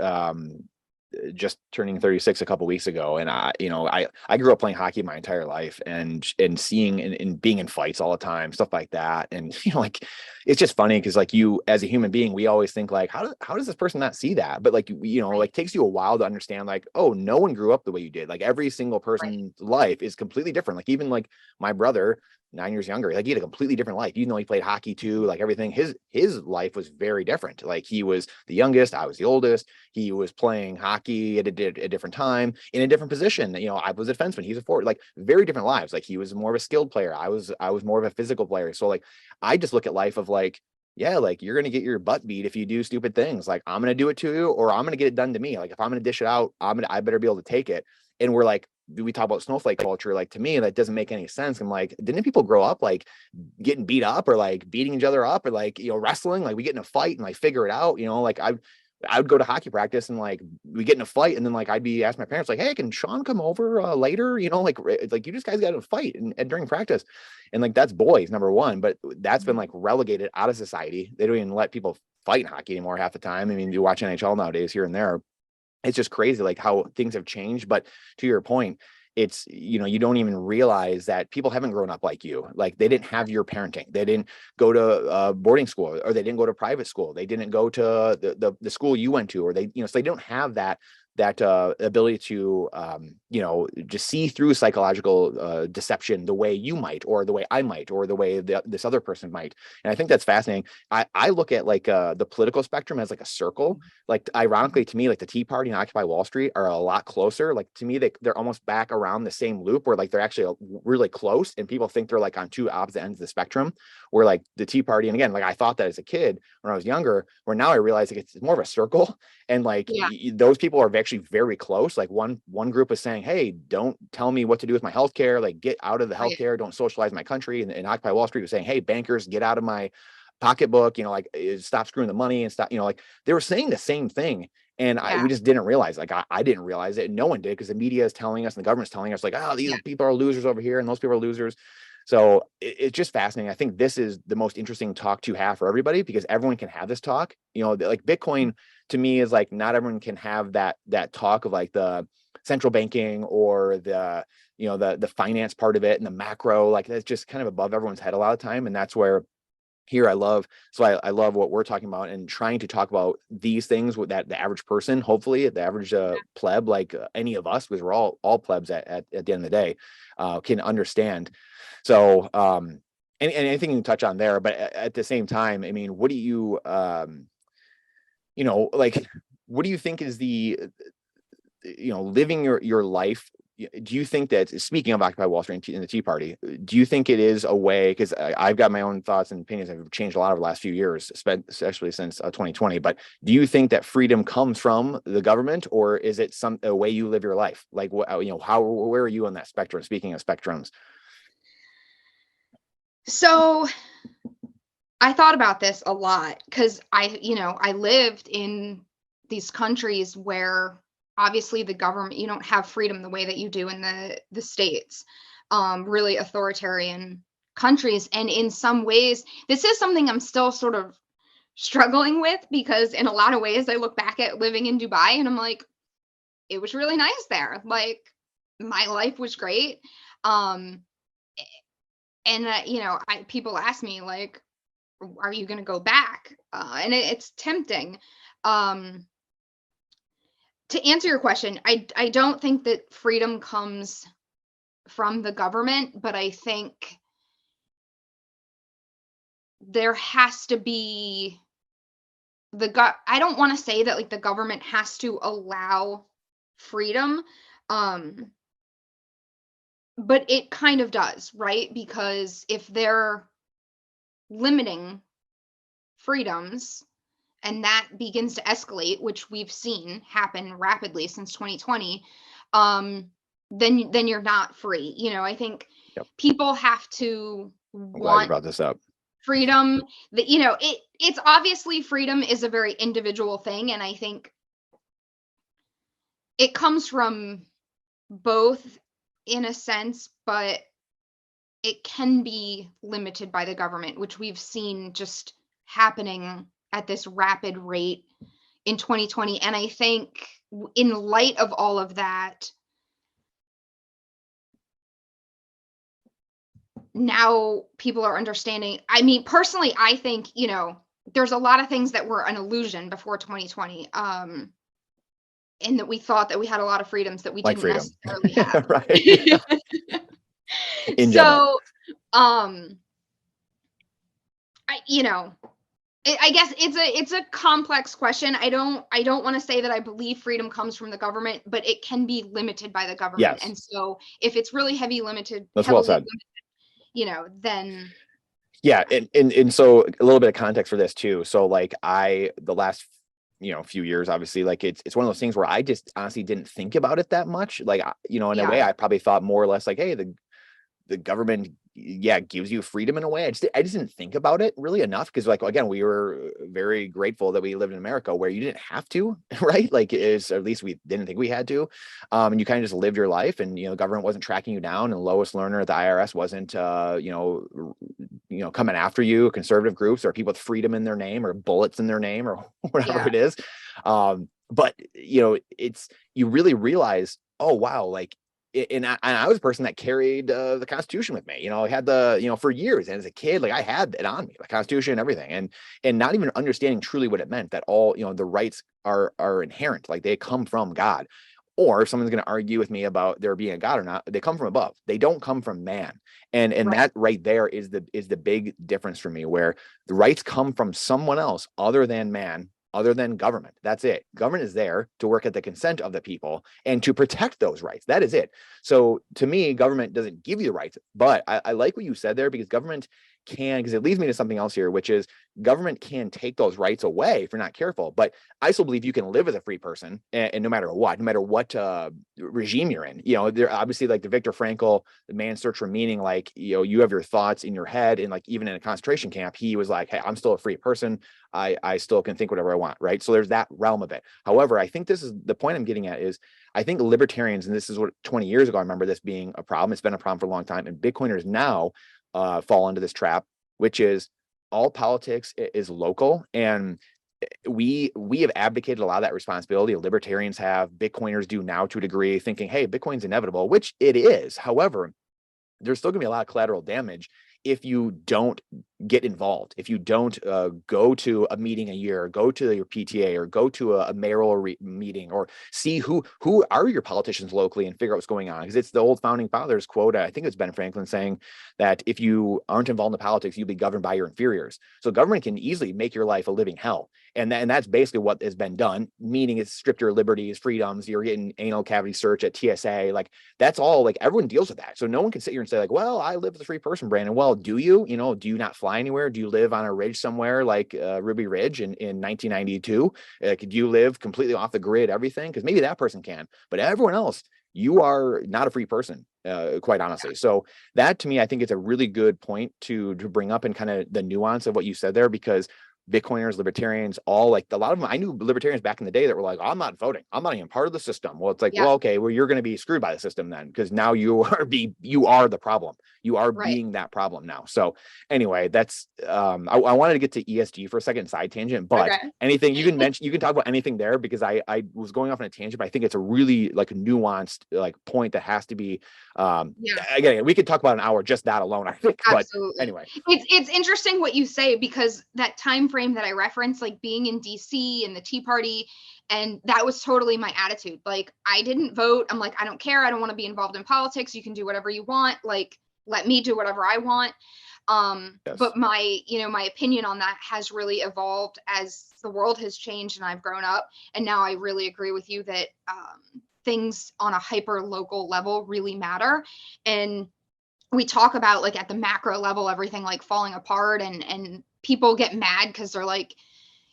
just turning 36 a couple weeks ago. And I grew up playing hockey my entire life, and seeing and being in fights all the time, stuff like that. And like, it's just funny because, like, you as a human being, we always think like, how does this person not see that? But like, like, Right. it takes you a while to understand, like, oh, no one grew up the way you did. Like, every single Right. person's life is completely different. Like, even like my brother, 9 years younger, like, he had a completely different life, even though he played hockey too. Like, everything, his life was very different. Like, he was the youngest, I was the oldest. He was playing hockey at a different time in a different position. I was a defenseman, he's a forward. Like, very different lives. Like, he was more of a skilled player, I was more of a physical player. So like, I just look at life of like, yeah, like, you're gonna get your butt beat if you do stupid things. Like, I'm gonna do it to you, or I'm gonna get it done to me. Like, if I'm gonna dish it out, I better be able to take it. And we're like, we talk about snowflake culture. Like, to me, that doesn't make any sense. I'm like, didn't people grow up like getting beat up, or like beating each other up, or like, wrestling? Like, we get in a fight and like figure it out. Like, I would go to hockey practice, and like, we get in a fight, and then like, I'd be asking my parents like, hey, can Sean come over later? Like, you just guys got in a fight and during practice. And like, that's boys, number one. But that's been like relegated out of society. They don't even let people fight in hockey anymore half the time. I mean, you watch NHL nowadays here and there. It's just crazy like how things have changed. But to your point, it's, you don't even realize that people haven't grown up like you. Like, they didn't have your parenting, they didn't go to boarding school, or they didn't go to private school, they didn't go to the school you went to, or they, so they don't have that ability to just see through psychological deception the way you might, or the way I might, or the way this other person might. And I think that's fascinating. I look at like the political spectrum as like a circle. Like, ironically, to me, like, the Tea Party and Occupy Wall Street are a lot closer. Like, to me, they're almost back around the same loop, where like, they're actually really close, and people think they're like on two opposite ends of the spectrum. Where like, the Tea Party, and again, like, I thought that as a kid when I was younger, where now I realize like, it's more of a circle. And like, Yeah. those people are actually very close. Like, one group is saying, hey, don't tell me what to do with my healthcare, like, get out of the Right. healthcare, don't socialize my country. And Occupy Wall Street was saying, hey, bankers, get out of my pocketbook, like, stop screwing the money, and stop, like, they were saying the same thing. And Yeah. we just didn't realize, like, I didn't realize it, and no one did, because the media is telling us, and the government's telling us, like, oh, these Yeah. people are losers over here, and those people are losers. So it's just fascinating. I think this is the most interesting talk to have for everybody, because everyone can have this talk. Like, Bitcoin to me is like, not everyone can have that talk of like the central banking, or the finance part of it, and the macro. Like, that's just kind of above everyone's head a lot of time. And that's where here I love what we're talking about, and trying to talk about these things with that the average person, hopefully the average pleb, like any of us, because we're all plebs at the end of the day, can understand. So and anything you can touch on there. But at the same time, I mean, what do you like, what do you think is the living your life? Do you think that, speaking of Occupy Wall Street and the Tea Party, do you think it is a way, because I've got my own thoughts and opinions that have changed a lot over the last few years, especially since 2020, but do you think that freedom comes from the government, or is it a way you live your life? Like, where are you on that spectrum, speaking of spectrums? So I thought about this a lot, because I lived in these countries where obviously the government, you don't have freedom the way that you do in the States, really authoritarian countries. And in some ways, this is something I'm still sort of struggling with, because in a lot of ways I look back at living in Dubai and I'm like, it was really nice there. Like, my life was great. Um, and people ask me like, are you going to go back? And it's tempting. Um, to answer your question, I don't think that freedom comes from the government, but I think there has to be I don't want to say that like the government has to allow freedom. But it kind of does, right? Because if they're limiting freedoms and that begins to escalate, which we've seen happen rapidly since 2020, then you're not free. You know, I think people have to I'm glad you want brought this up. freedom. That, you know, it's obviously freedom is a very individual thing, and I think it comes from both in a sense, but it can be limited by the government, which we've seen just happening at this rapid rate in 2020. And I think in light of all of that, now people are understanding. I mean, personally, I think, you know, there's a lot of things that were an illusion before 2020. And that we thought that we had a lot of freedoms that we Like didn't freedom. necessarily have. Right. In general. So, you know, I guess it's a complex question. I don't want to say that I believe freedom comes from the government, but it can be limited by the government. Yes. And so if it's really heavily limited, you know, then yeah. And so a little bit of context for this too. So like the last few years, obviously, like it's one of those things where I just honestly didn't think about it that much. Like, in a way, I probably thought more or less like, hey, the government, gives you freedom in a way. I just didn't think about it really enough because, like, again, we were very grateful that we lived in America where you didn't have to, right? Like, or at least we didn't think we had to. And you kind of just lived your life, and the government wasn't tracking you down, and lowest learner at the IRS wasn't, coming after you. Conservative groups or people with freedom in their name or bullets in their name or whatever it is. But you really realize, oh wow, like. And I was a person that carried the Constitution with me. I had for years, and as a kid, like I had it on me, the Constitution and everything, and not even understanding truly what it meant, that all the rights are inherent, like they come from God. Or if someone's going to argue with me about there being a God or not, they come from above. They don't come from man. And right. That right there is the big difference for me, where the rights come from someone else other than man, other than government. That's it. Government is there to work at the consent of the people and to protect those rights. That is it. So to me, government doesn't give you the rights, but I like what you said there, because government can, because it leads me to something else here, which is government can take those rights away if you're not careful. But I still believe you can live as a free person, and no matter what regime you're in. There obviously, like the Viktor Frankl, the Man's Search for Meaning, like you have your thoughts in your head, and like even in a concentration camp, he was like, hey, I'm still a free person. I still can think whatever I want, right? So there's that realm of it. However, I think this is the point I'm getting at, is I think libertarians, and this is what 20 years ago I remember this being a problem. It's been a problem for a long time, and Bitcoiners now fall into this trap, which is all politics is local, and we have abdicated a lot of that responsibility. Libertarians have, Bitcoiners do now to a degree, thinking, hey, Bitcoin's inevitable, which it is. However, there's still gonna be a lot of collateral damage if you don't get involved, if you don't go to a meeting a year, or go to your PTA, or go to a mayoral meeting, or see who are your politicians locally and figure out what's going on. Because it's the old founding fathers quote, I think it's Ben Franklin, saying that if you aren't involved in politics, you'll be governed by your inferiors. So government can easily make your life a living hell. And that's basically what has been done, meaning it's stripped your liberties, freedoms. You're getting anal cavity search at TSA. Like, that's all, like, everyone deals with that. So no one can sit here and say, like, well, I live as a free person, Brandon. Well, do you? Do you not fly anywhere? Do you live on a ridge somewhere like Ruby Ridge in 1992? Could you live completely off the grid, everything? Because maybe that person can, but everyone else, you are not a free person, quite honestly. So that, to me, I think it's a really good point to bring up, and kind of the nuance of what you said there, because Bitcoiners, libertarians, all, like, a lot of them, I knew libertarians back in the day that were like, I'm not voting, I'm not even part of the system. Well, it's like, well, okay, well, you're going to be screwed by the system then, because now you are the problem. You are being that problem now. So anyway, that's I wanted to get to ESG for a second, side tangent, but anything you can mention, you can talk about anything there, because I was going off on a tangent, but I think it's a really, like, nuanced, like, point that has to be again, we could talk about an hour just that alone, I think. Absolutely. But anyway, it's interesting what you say, because that time frame that I referenced, like being in DC and the Tea Party, and that was totally my attitude. Like, I didn't vote. I'm like, I don't care. I don't want to be involved in politics. You can do whatever you want. Like, let me do whatever I want. But my opinion on that has really evolved as the world has changed and I've grown up. And now I really agree with you that things on a hyper local level really matter. And we talk about like at the macro level, everything like falling apart, and people get mad because they're like,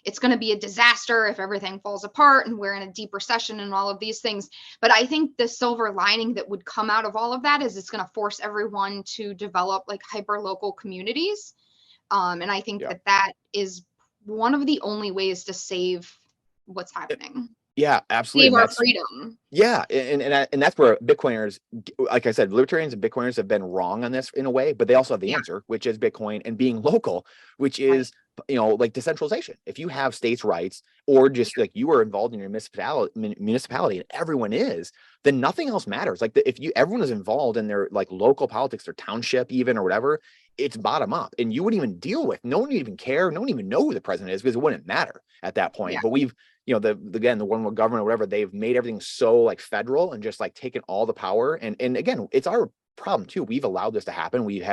it's going to be a disaster if everything falls apart and we're in a deep recession and all of these things. But I think the silver lining that would come out of all of that is it's going to force everyone to develop like hyper local communities. And I think Yeah. that is one of the only ways to save what's happening. Yeah, absolutely. Save our freedom. Yeah, and that's where Bitcoiners, like I said, libertarians and Bitcoiners have been wrong on this in a way, but they also have the answer, which is Bitcoin and being local, which is like decentralization. If you have states' rights, or just like you are involved in your municipality, and everyone is, then nothing else matters. Like if everyone is involved in their like local politics, their township even, or whatever, it's bottom up, and you wouldn't even deal with. No one would even care. No one even know who the president is because it wouldn't matter at that point. Yeah. But we've the one world government or whatever, they've made everything so like federal and just like taken all the power. And again, it's our problem too. We've allowed this to happen. We've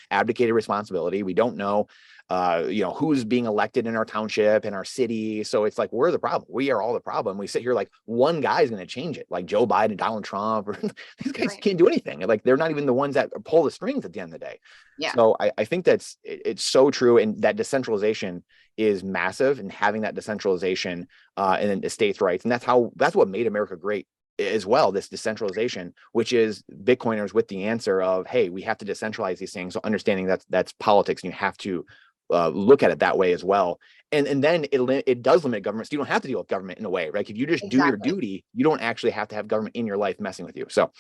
abdicated responsibility. We don't know, who's being elected in our township, in our city. So it's like, we're the problem. We are all the problem. We sit here like one guy's going to change it, like Joe Biden, Donald Trump, or these guys can't do anything. Like they're not even the ones that pull the strings at the end of the day. Yeah. So I think it's so true. And that decentralization is massive, and having that decentralization and then the states' rights. And that's what made America great as well, this decentralization, which is Bitcoiners with the answer of, hey, we have to decentralize these things. So understanding that's politics, and you have to look at it that way as well. And then it does limit government. So you don't have to deal with government in a way, right? If you just do your duty, you don't actually have to have government in your life messing with you. So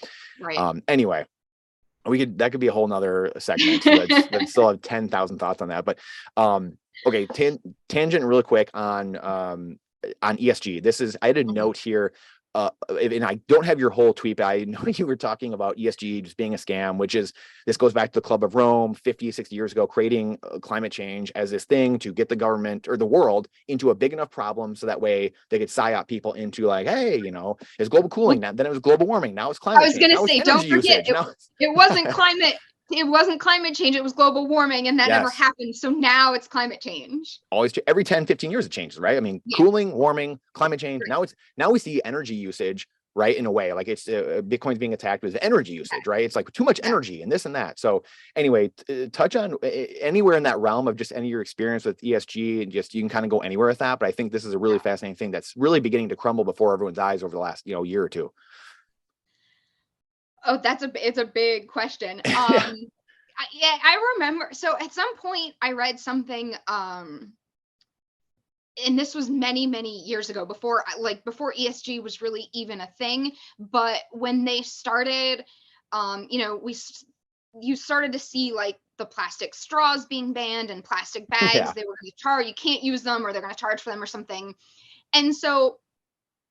anyway, that could be a whole nother segment. Let's still have 10,000 thoughts on that. But okay, tangent really quick on ESG. I had a note here, and I don't have your whole tweet, but I know you were talking about ESG just being a scam, this goes back to the Club of Rome 50, 60 years ago, creating climate change as this thing to get the government or the world into a big enough problem so that way they could psyop people into like, hey, it's global cooling, then it was global warming, now it's climate change. I was going to say, don't forget, it wasn't climate. It wasn't climate change, it was global warming, and that never happened. So now it's climate change. Always, every 10, 15 years it changes, right? I mean, cooling, warming, climate change. Now we see energy usage, right? In a way, like it's Bitcoin's being attacked with energy usage, right? It's like too much energy and this and that. So anyway, touch on anywhere in that realm of just any of your experience with ESG, and just, you can kind of go anywhere with that. But I think this is a really fascinating thing that's really beginning to crumble before everyone's eyes over the last, year or two. Oh, it's a big question. I remember. So at some point I read something, and this was many, many years ago, before ESG was really even a thing. But when they started, you started to see like the plastic straws being banned and plastic bags. They were going to charge, you can't use them, or they're going to charge for them or something. And so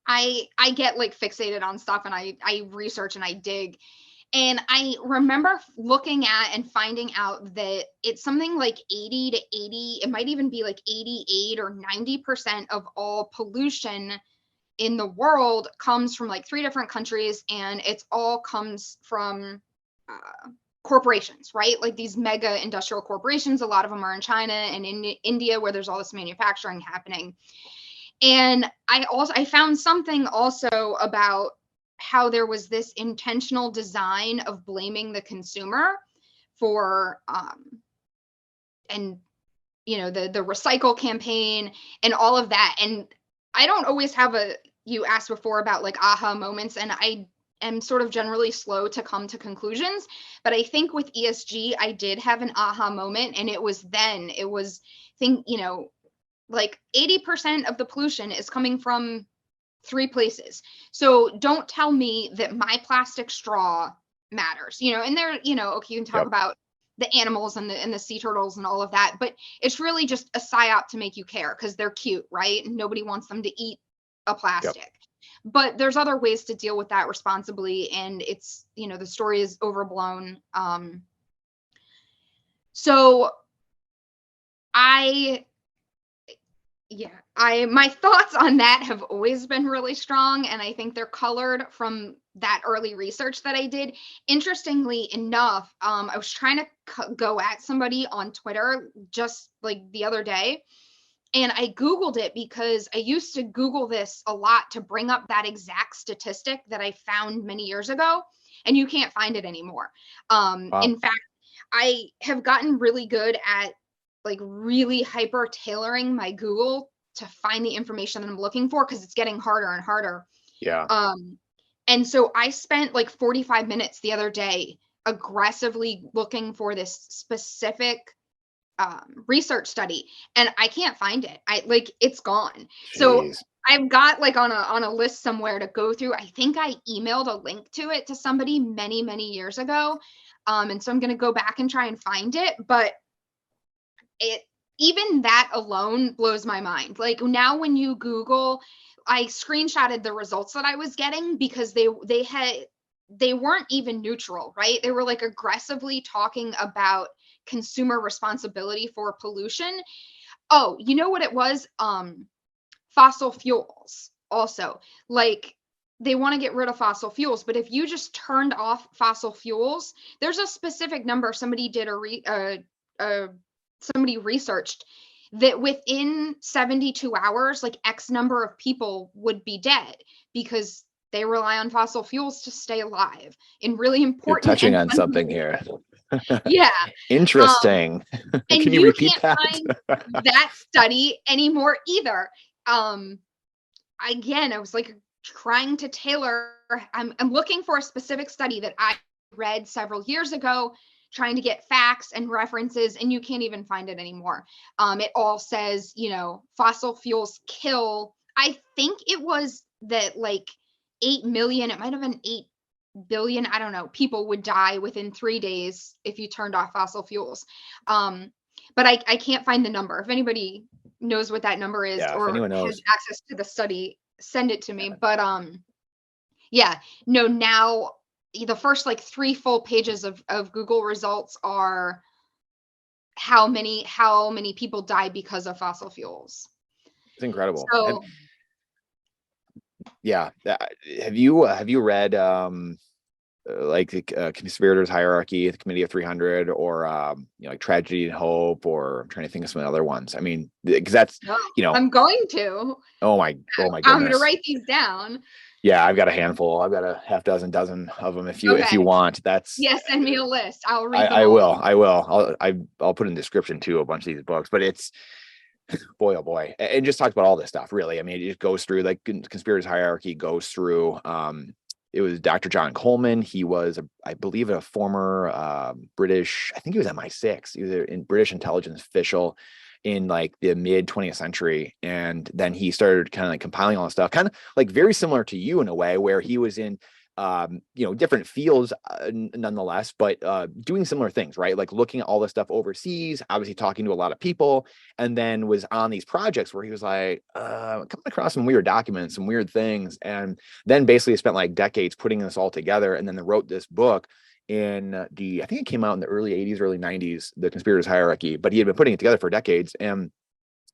I get like fixated on stuff, and I research and I dig. And I remember looking at and finding out that it's something like 80 to 80, it might even be like 88 or 90% of all pollution in the world comes from like 3 different countries, and it's all comes from corporations, right? Like these mega industrial corporations. A lot of them are in China and in India, where there's all this manufacturing happening. And I found something also about how there was this intentional design of blaming the consumer for the recycle campaign and all of that. And I don't always have you asked before about like aha moments, and I am sort of generally slow to come to conclusions, but I think with ESG I did have an aha moment, and it was like 80% of the pollution is coming from 3 places. So don't tell me that my plastic straw matters, and there, okay, you can talk about the animals and the sea turtles and all of that, but it's really just a psyop to make you care because they're cute, right? And nobody wants them to eat a plastic. But there's other ways to deal with that responsibly, and it's, the story is overblown. So my thoughts on that have always been really strong, and I think they're colored from that early research that I did. Interestingly enough, I was trying to go at somebody on Twitter just like the other day, And I Googled it because I used to Google this a lot to bring up that exact statistic that I found many years ago, and you can't find it anymore. Wow. In fact, I have gotten really good at like really hyper tailoring my Google to find the information that I'm looking for, because it's getting harder and harder. Yeah. And so I spent like 45 minutes the other day aggressively looking for this specific research study, and I can't find it. It's gone. So Jeez. I've got like on a list somewhere to go through. I think I emailed a link to it to somebody many years ago. And so I'm going to go back and try and find it, but even that alone blows my mind. Like now when you Google, I screenshotted the results that I was getting because they weren't even neutral, right? They were like aggressively talking about consumer responsibility for pollution. Oh, you know what it was? Fossil fuels also. Like they want to get rid of fossil fuels, but if you just turned off fossil fuels, there's a specific number somebody did somebody researched that within 72 hours, like X number of people would be dead because they rely on fossil fuels to stay alive in really important. You're touching on something here. Yeah. Interesting. And Can you repeat can't that? find that study anymore either. Again, I was like trying to tailor. I'm looking for a specific study that I read several years ago, trying to get facts and references, and you can't even find it anymore. It all says, fossil fuels kill. I think it was that like 8 million, it might have been 8 billion, I don't know, people would die within 3 days if you turned off fossil fuels. But I can't find the number. If anybody knows what that number is, or has access to the study, send it to me. But now the first like 3 full pages of Google results are how many people die because of fossil fuels. It's incredible. So, have you read like the Conspirators Hierarchy, the Committee of 300, or like Tragedy and Hope, or I'm trying to think of some other ones. I mean, because that's I'm going to. Oh my goodness. I'm going to write these down. Yeah, I've got a handful. I've got a half dozen of them. If you want, send me a list. I'll read them. I will. I'll put in the description too a bunch of these books, but it's boy, oh boy, and just talks about all this stuff. Really, I mean, it goes through like Conspirators Hierarchy goes through. It was Dr. John Coleman. He was, I believe, a former British. I think he was MI6. He was a British intelligence official in like the mid 20th century, and then he started kind of like compiling all this stuff, kind of like very similar to you in a way, where he was in different fields nonetheless, but doing similar things, right? Like looking at all this stuff overseas, obviously talking to a lot of people, and then was on these projects where he was like coming across some weird documents, some weird things, and then basically spent like decades putting this all together, and then they wrote this book in I think it came out in the early 80s, early 90s, the Conspirators Hierarchy, but he had been putting it together for decades, and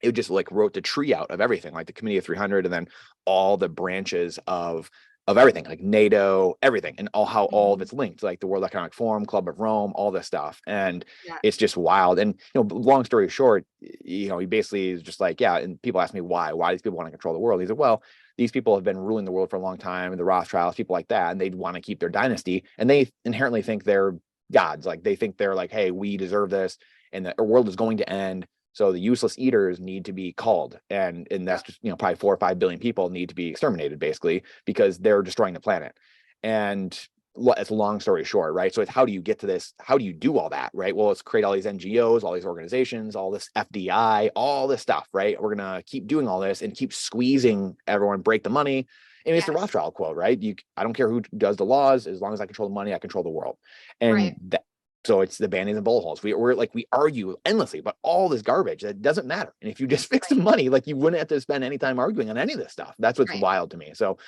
it just like wrote the tree out of everything, like the Committee of 300, and then all the branches of everything, like NATO, everything, and how all of it's linked, like the World Economic Forum, Club of Rome, all this stuff. And it's just wild. And, long story short, he basically is just like, and people ask me why these people want to control the world. He said, well, these people have been ruling the world for a long time, and the Rothschilds, people like that, and they want to keep their dynasty, and they inherently think they're gods. Like they think they're like, hey, we deserve this, and the world is going to end. So the useless eaters need to be called, and that's just, probably 4 or 5 billion people need to be exterminated, basically, because they're destroying the planet. And it's a long story short, right? So it's, how do you get to this? How do you do all that, right? Well, let's create all these NGOs, all these organizations, all this FDI, all this stuff, right? We're going to keep doing all this and keep squeezing everyone, break the money. And it's the Rothschild quote, right? I don't care who does the laws, as long as I control the money, I control the world. And so it's the band-aids and bullet holes. We argue endlessly about all this garbage that doesn't matter. And if you just fix the money, like you wouldn't have to spend any time arguing on any of this stuff. That's what's wild to me. So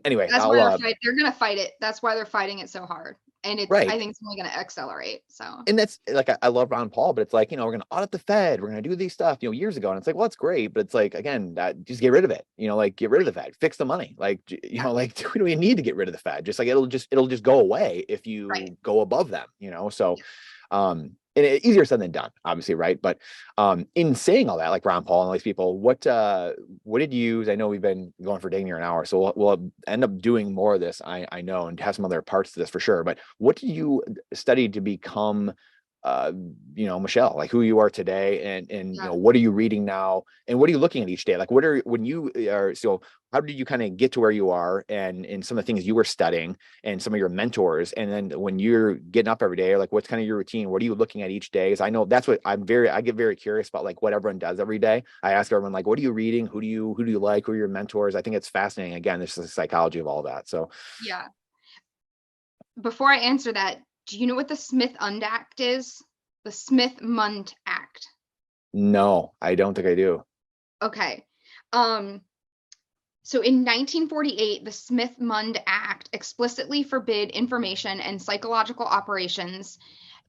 anyway, that's why they're going to fight it. That's why they're fighting it so hard. And it's, I think it's only going to accelerate. So, and that's like, I love Ron Paul, but it's like, we're going to audit the Fed. We're going to do these stuff, years ago. And it's like, well, it's great, but it's like, again, that just get rid of it, like get rid of the Fed, fix the money. Like, like, we don't even need to get rid of the Fed. Just like, it'll just go away if you go above them, so, easier said than done, obviously, right? But in saying all that, like Ron Paul and all these people, what did you? I know we've been going for dang near an hour, so we'll end up doing more of this. I know, and have some other parts to this for sure. But what did you study to become? Michelle, like who you are today, and Yeah. what are you reading now, and what are you looking at each day? Like, when you are, so how did you kind of get to where you are, and some of the things you were studying, and some of your mentors, and then when you're getting up every day, like what's kind of your routine? What are you looking at each day? Because I know that's what I get very curious about, like what everyone does every day. I ask everyone, like, what are you reading? Who do you like? Who are your mentors? I think it's fascinating. Again, this is the psychology of all that. So Yeah. Before I answer that, do you know what the Smith-Mund Act is? The Smith-Mund Act. no, I don't think I do. Okay. So in 1948, the Smith-Mund Act explicitly forbid information and psychological operations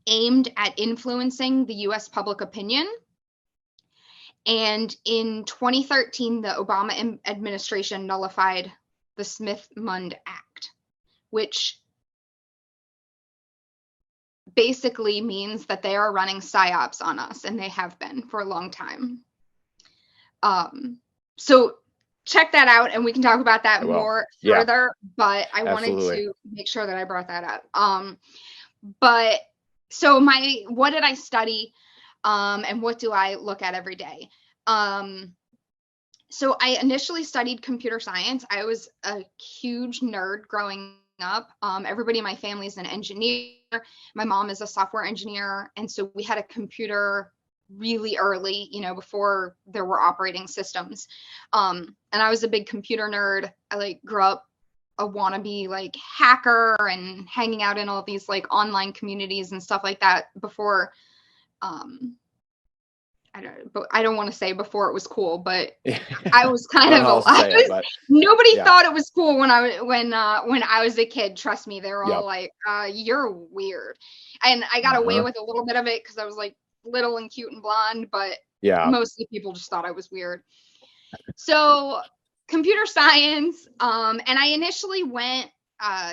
aimed at influencing the US public opinion. And in 2013, the Obama administration nullified the Smith-Mund Act, which basically means that they are running psyops on us, and they have been for a long time. So check that out, and we can talk about that more further. But I wanted to make sure that I brought that up. But so what did I study, and what do I look at every day? So I initially studied computer science. I was a huge nerd growing up. Everybody in my family is an engineer. My mom is a software engineer. And so we had a computer really early, before there were operating systems. And I was a big computer nerd. I grew up a wannabe hacker and hanging out in all these online communities and stuff like that before, I don't want to say before it was cool, but I was kind of nobody thought it was cool when I was a kid. Trust me, they were all like, "You're weird," and I got away with a little bit of it because I was little and cute and blonde, but most of the people just thought I was weird. So computer science, and I initially went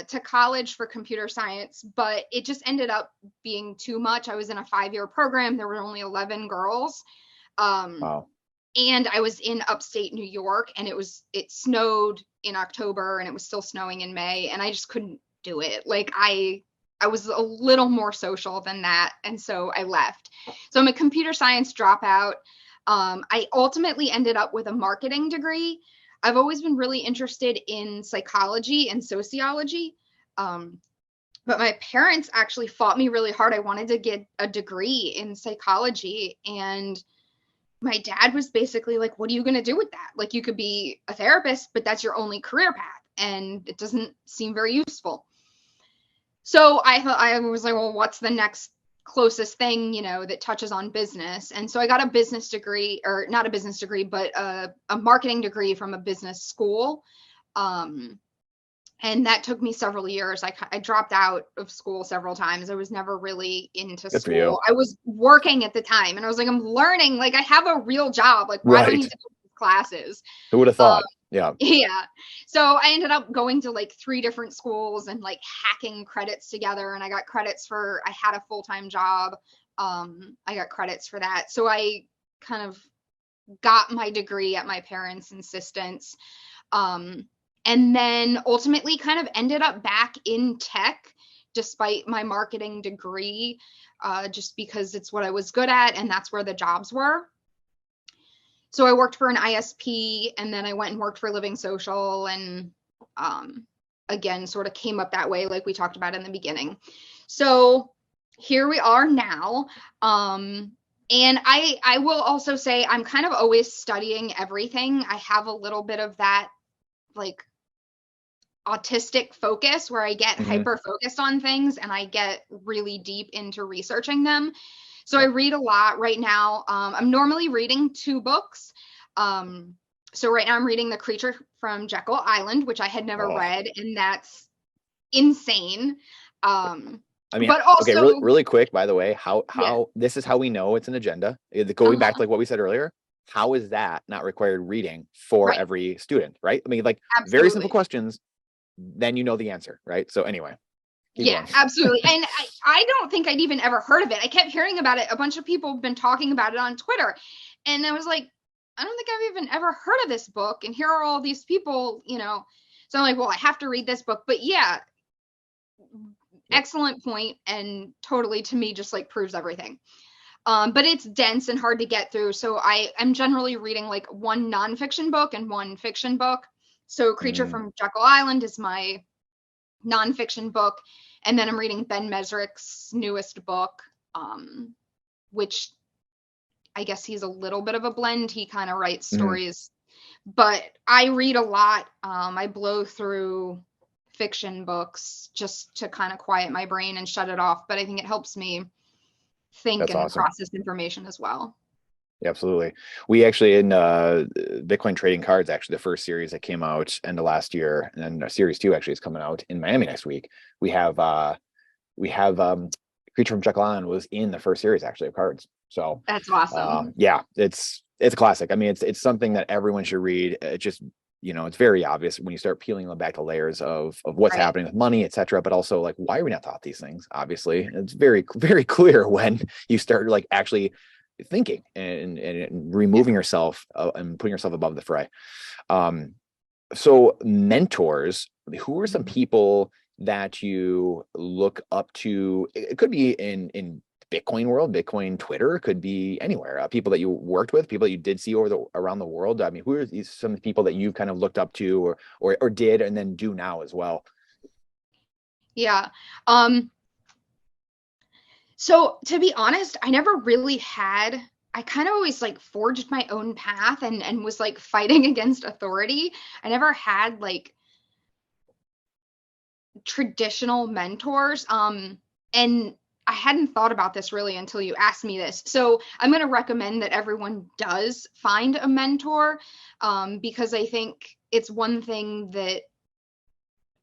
to college for computer science, but it just ended up being too much. I was in a 5-year program. There were only 11 girls. Wow. And I was in upstate New York, and it snowed in October, and it was still snowing in May, and I just couldn't do it. I was a little more social than that, and so I left. So I'm a computer science dropout. I ultimately ended up with a marketing degree. I've always been really interested in psychology and sociology. But my parents actually fought me really hard. I wanted to get a degree in psychology, and my dad was basically like, what are you going to do with that? You could be a therapist, but that's your only career path, and it doesn't seem very useful. So I was like, well, what's the next closest thing, that touches on business? And so I got a business degree, or not a business degree, but a marketing degree from a business school. And that took me several years. I dropped out of school several times. I was never really into school. I was working at the time, and I was like, I'm learning. I have a real job. Why do I need to go to classes? Who would have thought? Yeah. So I ended up going to 3 different schools and hacking credits together. And I got credits I had a full-time job. I got credits for that. So I kind of got my degree at my parents' insistence. And then ultimately kind of ended up back in tech despite my marketing degree, just because it's what I was good at and that's where the jobs were. So I worked for an ISP, and then I went and worked for Living Social, and again, sort of came up that way like we talked about in the beginning. So here we are now. And I will also say I'm kind of always studying everything. I have a little bit of that autistic focus where I get hyper focused on things and I get really deep into researching them. So I read a lot right now. I'm normally reading 2 books. So right now I'm reading The Creature from Jekyll Island, which I had never read, and that's insane. But also, okay, really quick, by the way, how this is how we know it's an agenda. Going back to what we said earlier, how is that not required reading for every student, right? I mean, absolutely. Very simple questions, then you know the answer, right? So anyway. Keep Yeah, going. absolutely. And I don't think I'd even ever heard of it. I kept hearing about it. A bunch of people have been talking about it on Twitter. And I was like, I don't think I've even ever heard of this book. And here are all these people, you know. So I'm like, well, I have to read this book. But yeah, Yep. excellent point, and totally, to me, just like proves everything. But it's dense and hard to get through. So I'm generally reading like one nonfiction book and one fiction book. So Creature Mm, from Jekyll Island is my nonfiction book. And then I'm reading Ben Mesrick's newest book, which I guess he's a little bit of a blend. He kind of writes mhm. stories, but I read a lot. I blow through fiction books just to kind of quiet my brain and shut it off. But I think it helps me think That's and awesome. process information as well. Yeah, absolutely. We actually in Bitcoin Trading Cards, actually the first series that came out end of last year, and then series 2 actually is coming out in Miami next week. We have Creature from Jekyll Island was in the first series actually of cards. So That's awesome. yeah, it's a classic. I mean, it's something that everyone should read. It just, it's very obvious when you start peeling back the layers of what's Right. happening with money, etc. But also like, why are we not taught these things? Obviously, it's very, very clear when you start like actually thinking and removing yourself and putting yourself above the fray. So mentors, who are some people that you look up to? It could be in Bitcoin world, Bitcoin Twitter, could be anywhere. People that you worked with, people that you did see around the world. I mean, who are these some people that you've kind of looked up to or did and then do now as well? Yeah. So to be honest, I never really had, I kind of always like forged my own path and was like fighting against authority. I never had like traditional mentors. And I hadn't thought about this really until you asked me this. So I'm going to recommend that everyone does find a mentor, because I think it's one thing that,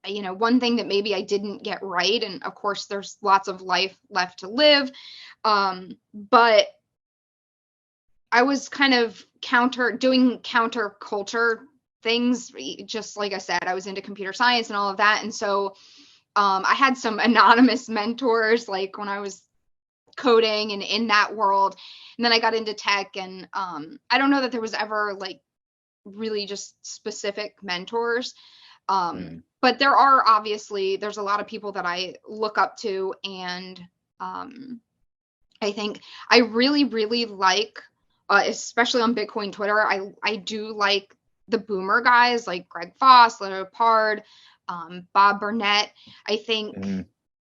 one thing that maybe I didn't get right. And of course, there's lots of life left to live. But I was kind of doing counterculture things. Just like I said, I was into computer science and all of that. And so I had some anonymous mentors, like when I was coding and in that world. And then I got into tech, and I don't know that there was ever like really just specific mentors. But there's a lot of people that I look up to, and I think I really, really like, especially on Bitcoin Twitter, I do like the boomer guys like Greg Foss, Leopard, Bob Burnett. I think,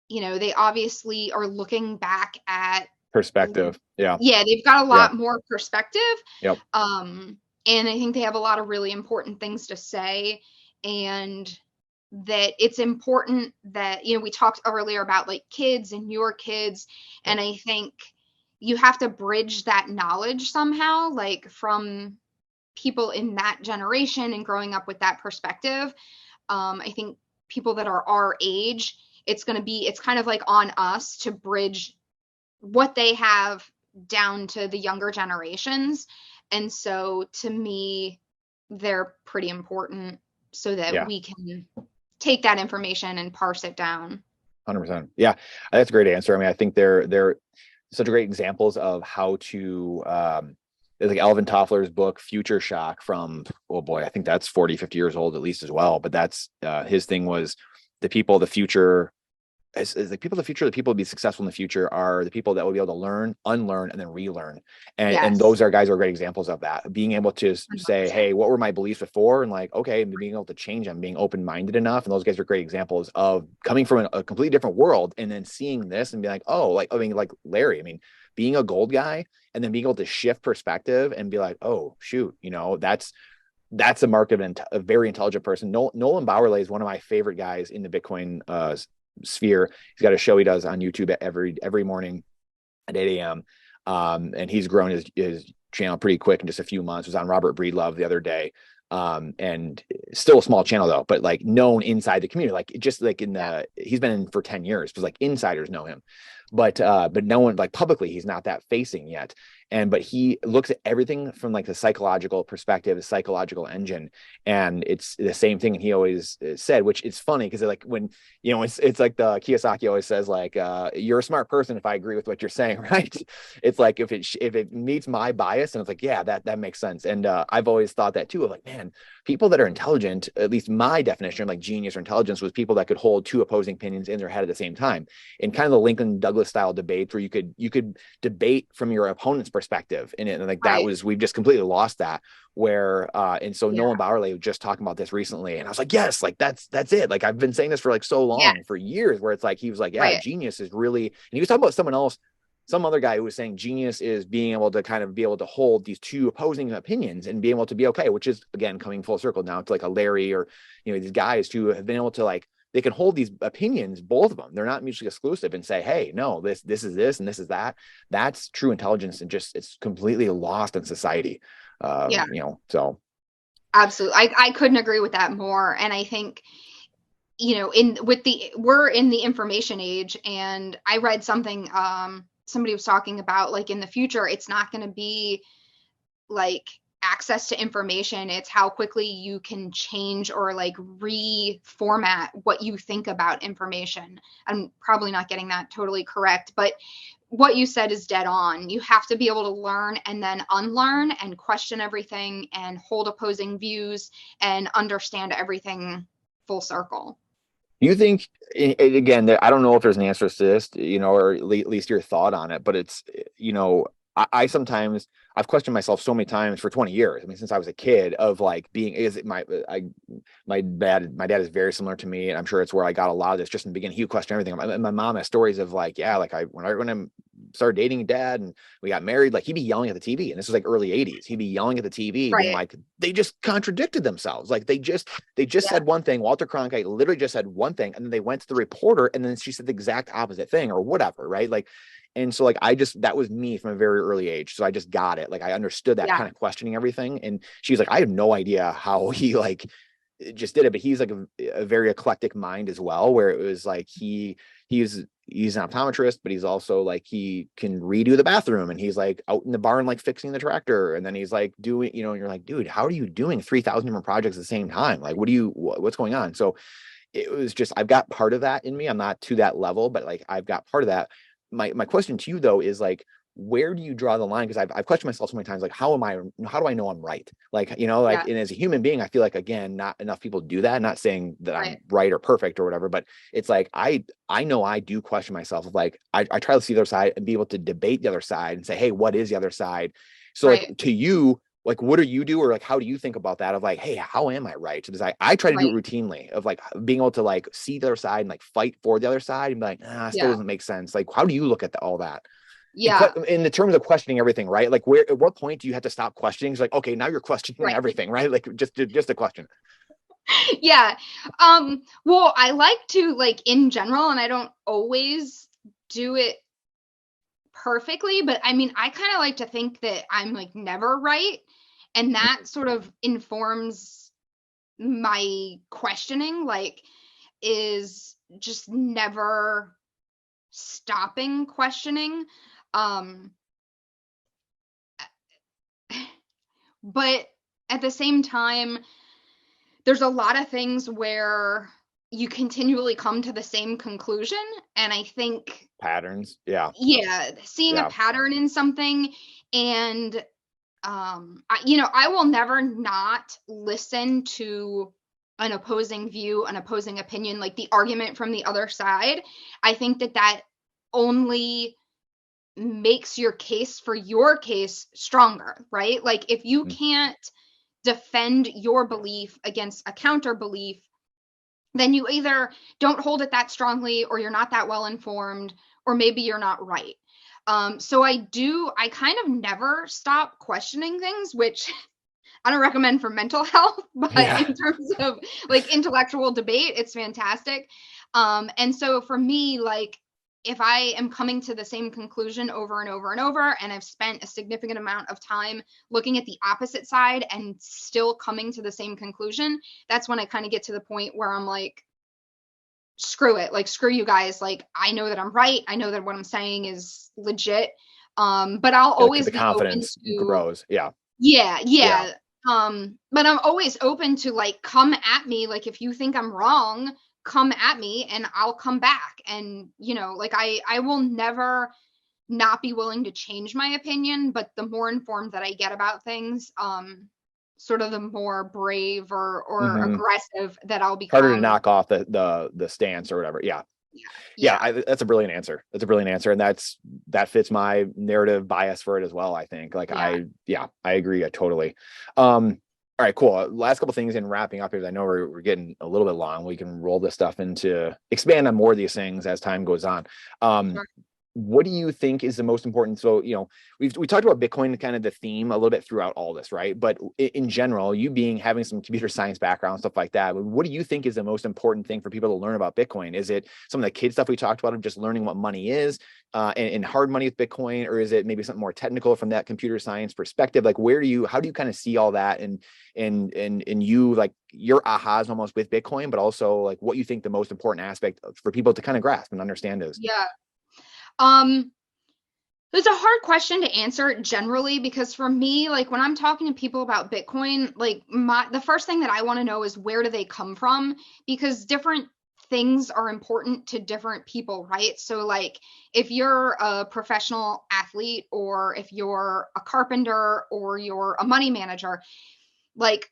they obviously are looking back at Perspective. Yeah. yeah, they've got a Yeah. lot more perspective. Yep. And I think they have a lot of really important things to say, and that it's important that, we talked earlier about like kids and your kids. And I think you have to bridge that knowledge somehow, like from people in that generation and growing up with that perspective. I think people that are our age, it's kind of like on us to bridge what they have down to the younger generations. And so to me, they're pretty important so that Yeah. we can take that information and parse it down. 100%. Yeah, that's a great answer. I mean, I think they're such great examples of how to there's like Alvin Toffler's book Future Shock from, oh boy, I think that's 40, 50 years old at least as well. But that's his thing was the people of the future is the people of the future, the people to be successful in the future are the people that will be able to learn, unlearn, and then relearn. And Yes. those are guys are great examples of that. Being able to say, 100%. hey, what were my beliefs before? And like, okay, being able to change them, being open-minded enough. And those guys are great examples of coming from a completely different world and then seeing this and be like, oh, like, I mean, like Larry, I mean, being a gold guy and then being able to shift perspective and be like, oh, shoot, that's a mark of a very intelligent person. Nolan Bowerley is one of my favorite guys in the Bitcoin sphere. He's got a show he does on YouTube every morning at 8 a.m. And he's grown his channel pretty quick in just a few months. It was on Robert Breedlove the other day. And still a small channel though, but like known inside the community, like just like he's been in for 10 years because like insiders know him, but no one like publicly, he's not that facing yet. but he looks at everything from like the psychological perspective, the psychological engine, and it's the same thing. And he always said, which it's funny because like when it's like the Kiyosaki always says like you're a smart person if I agree with what you're saying, right? It's like if it meets my bias, and it's like yeah, that makes sense. And I've always thought that too, of like, man, people that are intelligent, at least my definition of like genius or intelligence was people that could hold two opposing opinions in their head at the same time. In kind of the Lincoln Douglas style debates where you could debate from your opponent's perspective in it, and like that Right. was, we've just completely lost that. Where and so Yeah. Nolan Bowerley was just talking about this recently, and I was like, yes, like that's it. Like I've been saying this for like so Yeah. long, for years, where it's like he was like, yeah, Right. genius is really, and he was talking about someone else, some other guy who was saying genius is being able to kind of be able to hold these two opposing opinions and be able to be okay, which is again coming full circle now to like a Larry or these guys who have been able to like, they can hold these opinions, both of them, they're not mutually exclusive, and say, hey, no, this is this and this is that. That's true intelligence, and just it's completely lost in society. Yeah. So Absolutely. I couldn't agree with that more. And I think, we're in the information age, and I read something, somebody was talking about like in the future, it's not going to be like access to information. It's how quickly you can change or like reformat what you think about information. I'm probably not getting that totally correct, but what you said is dead on. You have to be able to learn and then unlearn and question everything and hold opposing views and understand everything full circle. do you think, again, I don't know if there's an answer to this, or at least your thought on it, but it's, I sometimes, I've questioned myself so many times for 20 years. I mean, since I was a kid, of like being, is it my dad is very similar to me. And I'm sure it's where I got a lot of this just in the beginning. He would question everything. My mom has stories of like, yeah, like when I started dating dad and we got married, like he'd be yelling at the TV, and this was like early 80s. He'd be yelling at the TV, being Right. like, they just contradicted themselves. Like they just Yeah. said one thing. Walter Cronkite literally just said one thing, and then they went to the reporter, and then she said the exact opposite thing or whatever, right? Like, and so like that was me from a very early age. So I just got it. Like I understood that Yeah. kind of questioning everything. And she's like, I have no idea how he like just did it, but he's like a very eclectic mind as well, where it was like he's an optometrist, but he's also like, he can redo the bathroom, and he's like out in the barn like fixing the tractor, and then he's like doing, and you're like, dude, how are you doing 3,000 different projects at the same time? Like what's going on? So it was just, I've got part of that in me. I'm not to that level, but like I've got part of that. My question to you though is like, where do you draw the line? Because I've questioned myself so many times, like, how do I know I'm right? Like, like, Yeah. and as a human being, I feel like, again, not enough people do that. Not saying that Right. I'm right or perfect or whatever, but it's like, I know I do question myself of like, I try to see the other side and be able to debate the other side and say, hey, what is the other side? So Right. like to you, like, what do you do? Or like, how do you think about that? Of like, hey, how am I right? So I try to do it Right. routinely, of like being able to like see the other side and like fight for the other side and be like, still Yeah. doesn't make sense. Like, how do you look at all that? Yeah. In the terms of questioning everything, right? Like at what point do you have to stop questioning? It's like, okay, now you're questioning Right. everything, right? Like just a question. Yeah. Well, I like to like in general, and I don't always do it perfectly, but I mean, I kind of like to think that I'm like never right. And that sort of informs my questioning, like, is just never stopping questioning. Um, but at the same time, there's a lot of things where you continually come to the same conclusion. And I think, Patterns. Yeah. yeah, seeing a Yeah. pattern in something, and I will never not listen to an opposing view, an opposing opinion, like the argument from the other side. I think that only makes your case for your case stronger, right? Like if you can't defend your belief against a counter belief, then you either don't hold it that strongly, or you're not that well informed, or maybe you're not right. So I kind of never stop questioning things, which I don't recommend for mental health, but Yeah. in terms of like intellectual debate, it's fantastic. And so for me, like, if I am coming to the same conclusion over and over and over, and I've spent a significant amount of time looking at the opposite side and still coming to the same conclusion, that's when I kind of get to the point where I'm like, screw it, like, screw you guys. Like, I know that I'm right. I know that what I'm saying is legit. But I'll always the be open confidence to grows. Yeah. yeah. But I'm always open to like, come at me. Like, if you think I'm wrong, come at me and I'll come back. And, you know, like I will never not be willing to change my opinion, but the more informed that I get about things, sort of the more brave or aggressive that I'll become. Harder to knock off the stance or whatever. Yeah. That's a brilliant answer. And that fits my narrative bias for it as well, I think. Like, I agree totally. All right, cool. Last couple things in wrapping up here. I know we're getting a little bit long. We can roll this stuff into expand on more of these things as time goes on. Sure. What do you think is the most important? So, you know, we talked about Bitcoin, kind of the theme a little bit throughout all this, right? But in general, you having some computer science background, stuff like that, what do you think is the most important thing for people to learn about Bitcoin? Is it some of the kid stuff we talked about of just learning what money is, and hard money with Bitcoin, or is it maybe something more technical from that computer science perspective? Like, how do you kind of see all that and you, like, your ahas almost with Bitcoin, but also like what you think the most important aspect for people to kind of grasp and understand is? Yeah. It's a hard question to answer generally, because for me, like, when I'm talking to people about Bitcoin, like, the first thing that I want to know is, where do they come from? Because different things are important to different people, right? So, like, if you're a professional athlete, or if you're a carpenter, or you're a money manager, like,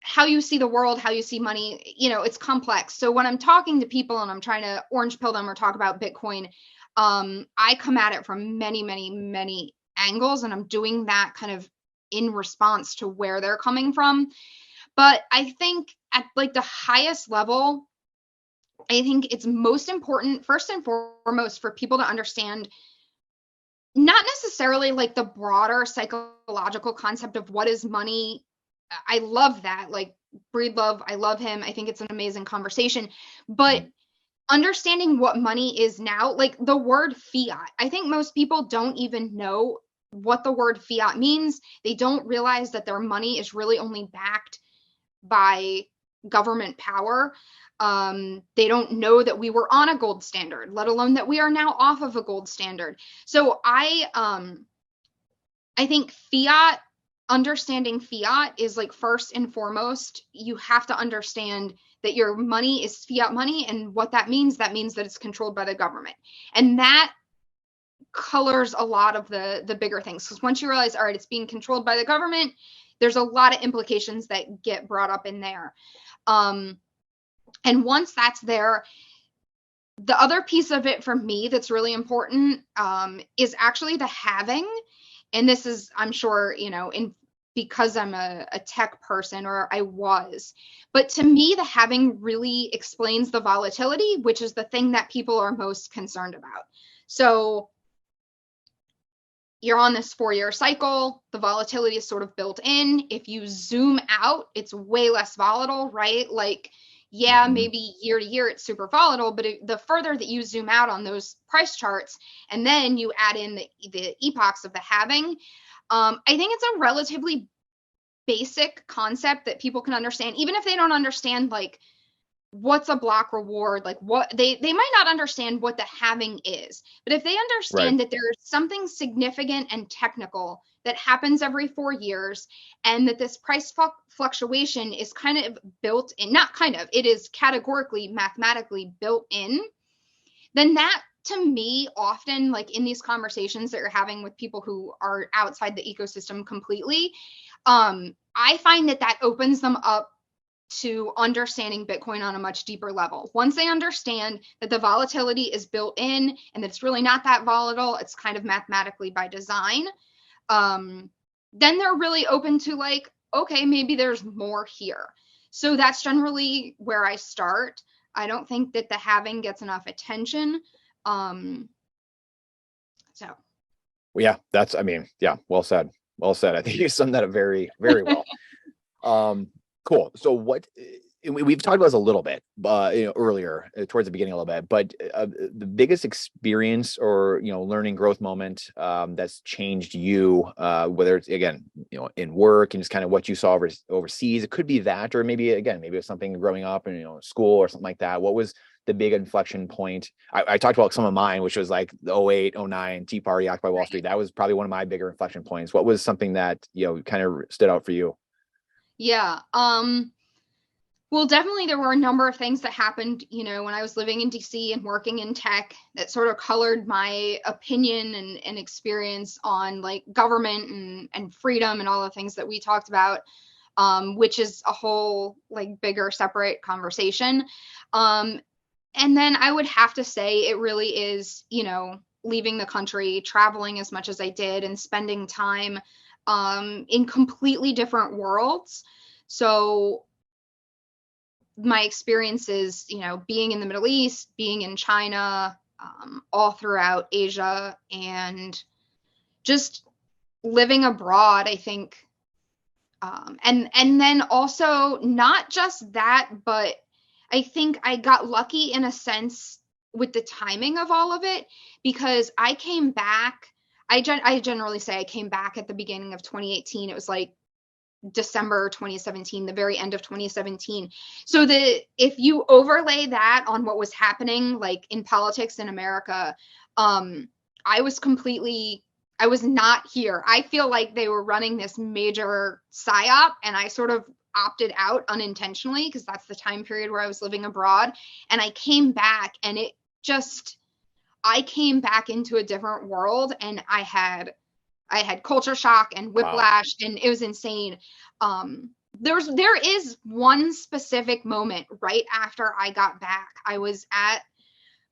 how you see the world, how you see money, you know, it's complex. So when I'm talking to people and I'm trying to orange pill them or talk about Bitcoin, I come at it from many, many, many angles, and I'm doing that kind of in response to where they're coming from. But I think at like the highest level, I think it's most important, first and foremost, for people to understand not necessarily like the broader psychological concept of what is money. I love that. Like, Breedlove, I love him. I think it's an amazing conversation. But understanding what money is now, like the word fiat, I think most people don't even know what the word fiat means. They don't realize that their money is really only backed by government power. They don't know that we were on a gold standard, let alone that we are now off of a gold standard. So I think fiat, understanding fiat is like, first and foremost, you have to understand that your money is fiat money. And what that means that it's controlled by the government. And that colors a lot of the bigger things. Because once you realize, all right, it's being controlled by the government, there's a lot of implications that get brought up in there. And once that's there, the other piece of it for me that's really important is actually the halving. And this is, I'm sure, you know, because I'm a tech person, or I was. But to me, the halving really explains the volatility, which is the thing that people are most concerned about. So you're on this 4-year cycle, the volatility is sort of built in. If you zoom out, it's way less volatile, right? Like, yeah, maybe year to year it's super volatile, but the further that you zoom out on those price charts, and then you add in the epochs of the halving, I think it's a relatively basic concept that people can understand, even if they don't understand like what's a block reward, like what they might not understand what the halving is. But if they understand that there's something significant and technical that happens every 4 years, and that this price fluctuation is kind of built in, not kind of, it is categorically, mathematically built in, then that, to me, often, like in these conversations that you're having with people who are outside the ecosystem completely, I find that opens them up to understanding Bitcoin on a much deeper level. Once they understand that the volatility is built in and that it's really not that volatile, it's kind of mathematically by design, then they're really open to like, okay, maybe there's more here. So that's generally where I start. I don't think that the halving gets enough attention. Well, yeah, well said. Well said. I think you summed that up very, very well. Cool. So we've talked about this a little bit, earlier, towards the beginning a little bit, but the biggest experience or, learning growth moment, that's changed you, whether it's, again, in work and just kind of what you saw overseas, it could be that, or maybe it's something growing up in, school or something like that. What was the big inflection point? I talked about some of mine, which was like the 08, 09 Tea Party, Occupy Wall Street. That was probably one of my bigger inflection points. What was something that, kind of stood out for you? Yeah. Well, definitely there were a number of things that happened, when I was living in DC and working in tech that sort of colored my opinion and experience on like government and freedom and all the things that we talked about, which is a whole like bigger separate conversation. And then I would have to say it really is, leaving the country, traveling as much as I did and spending time in completely different worlds. So my experiences, being in the Middle East, being in China, all throughout Asia, and just living abroad, I think. And then also not just that, but I think I got lucky in a sense with the timing of all of it, because I came back. I generally say I came back at the beginning of 2018. It was like December 2017, the very end of 2017. So if you overlay that on what was happening like in politics in America, I was not here. I feel like they were running this major psyop, and I sort of opted out unintentionally because that's the time period where I was living abroad. And I came back, and I came back into a different world, and I had culture shock and whiplash, and it was insane. There is one specific moment right after I got back. I was at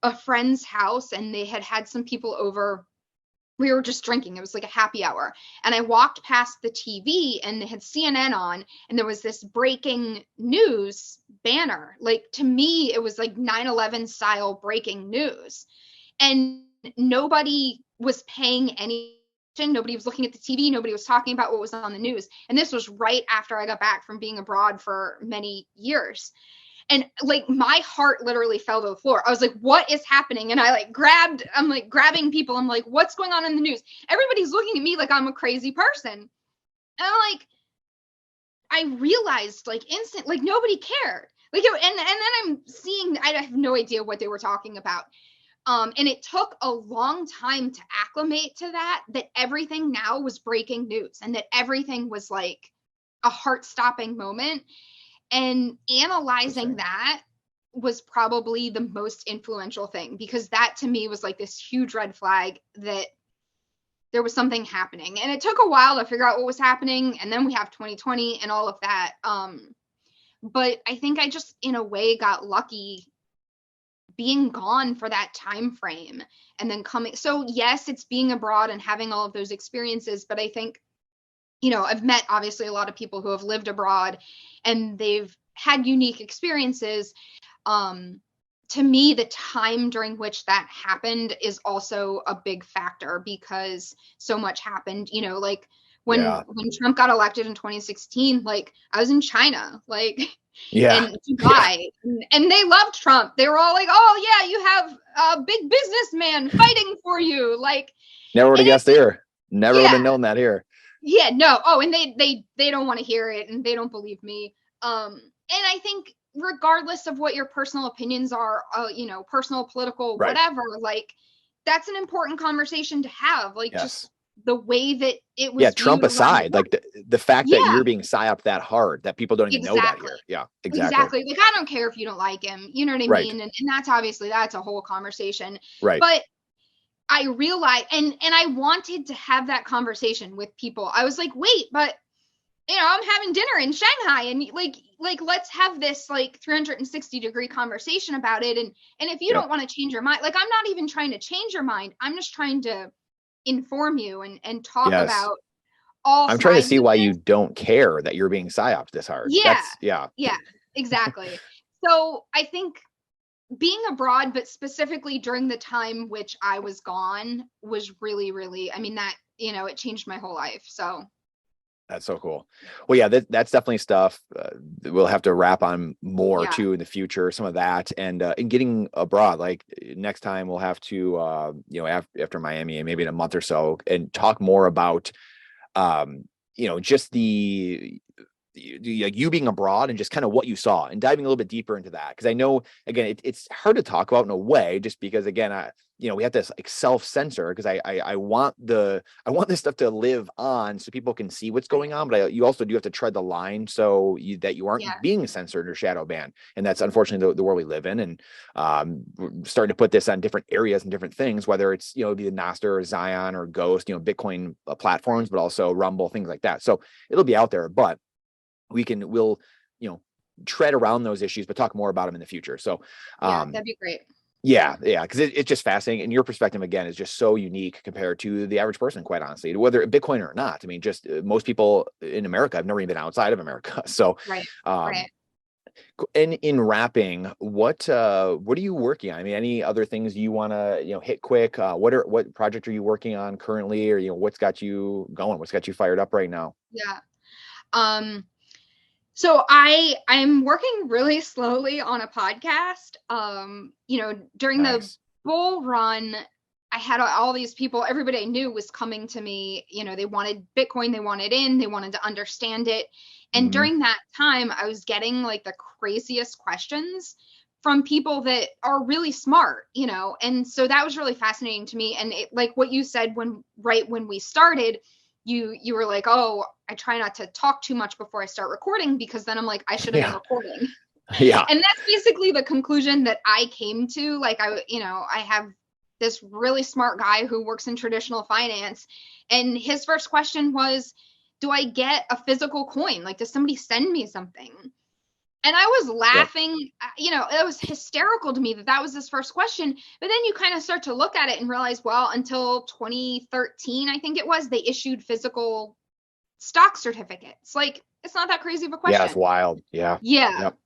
a friend's house, and they had some people over. We were just drinking. It was like a happy hour. And I walked past the TV, and they had CNN on, and there was this breaking news banner. Like, to me, it was like 9/11 style breaking news. And nobody was paying any attention. Nobody was looking at the TV. Nobody was talking about what was on the news. And this was right after I got back from being abroad for many years. And like my heart literally fell to the floor. I was like, what is happening? And I'm like grabbing people. I'm like, what's going on in the news? Everybody's looking at me like I'm a crazy person. And I realized like instant, like nobody cared. Like, and then I'm seeing, I have no idea what they were talking about. And it took a long time to acclimate to that everything now was breaking news, and that everything was like a heart-stopping moment. And analyzing that was probably the most influential thing, because that to me was like this huge red flag that there was something happening. And it took a while to figure out what was happening. And then we have 2020 and all of that. But I think I just, in a way, got lucky being gone for that time frame and then coming. So yes, it's being abroad and having all of those experiences. But I think, I've met obviously a lot of people who have lived abroad and they've had unique experiences. To me, the time during which that happened is also a big factor, because so much happened, like when Trump got elected in 2016, like I was in China, like and Dubai, and they loved Trump. They were all like, "Oh yeah, you have a big businessman fighting for you." Like, never would have guessed here. Never would have known that here. Yeah, no. Oh, and they don't want to hear it, and they don't believe me. And I think regardless of what your personal opinions are, personal, political, whatever, like that's an important conversation to have. Like just the way that it was. Yeah, Trump aside, like the fact that you're being psyoped that hard that people don't even know that here. Yeah, exactly. Like I don't care if you don't like him. You know what I mean? And that's obviously that's a whole conversation. Right. But I realized, and I wanted to have that conversation with people. I was like, wait, but I'm having dinner in Shanghai, and like let's have this like 360-degree conversation about it. And if you don't want to change your mind, like I'm not even trying to change your mind. I'm just trying to inform you and talk about all. I'm trying to see why you don't care that you're being psyoped this hard. Yeah, exactly. So I think being abroad, but specifically during the time which I was gone, was really, really, I mean, that, it changed my whole life. So That's so cool. Well, yeah, that's definitely stuff we'll have to wrap on more Yeah. too in the future. Some of that, and getting abroad. Like next time, we'll have to, after Miami, and maybe in a month or so, and talk more about, just like you being abroad and just kind of what you saw, and diving a little bit deeper into that. Because I know, again, it's hard to talk about in a way, just because, again, we have to like self-censor, because I want this stuff to live on so people can see what's going on, but you also do have to tread the line that you aren't Yeah. being censored or shadow banned. And that's unfortunately the world we live in. And we're starting to put this on different areas and different things, whether it's, be the Nostr or Zion or Ghost, Bitcoin platforms, but also Rumble, things like that. So it'll be out there, but we'll tread around those issues, but talk more about them in the future. So that'd be great. Yeah, because it's just fascinating, and your perspective, again, is just so unique compared to the average person, quite honestly, whether Bitcoin or not. I mean, just most people in America have never even been outside of America. So Right. and in wrapping, what are you working on? I mean, any other things you want to hit quick? What project are you working on currently, or what's got you going? What's got you fired up right now? Yeah. So I'm working really slowly on a podcast. During the bull run, I had all these people, everybody I knew was coming to me, they wanted Bitcoin, they wanted to understand it. And during that time, I was getting like the craziest questions from people that are really smart, and so that was really fascinating to me. And like what you said right when we started, you were like, oh, I try not to talk too much before I start recording, because then I'm like, I should have been recording. Yeah. And that's basically the conclusion that I came to. Like, I have this really smart guy who works in traditional finance, and his first question was, do I get a physical coin? Like, does somebody send me something? And I was laughing, it was hysterical to me that was his first question. But then you kind of start to look at it and realize, well, until 2013, I think it was, they issued physical stock certificates. Like, it's not that crazy of a question. Yeah, it's wild. Yeah. Yeah. Yep.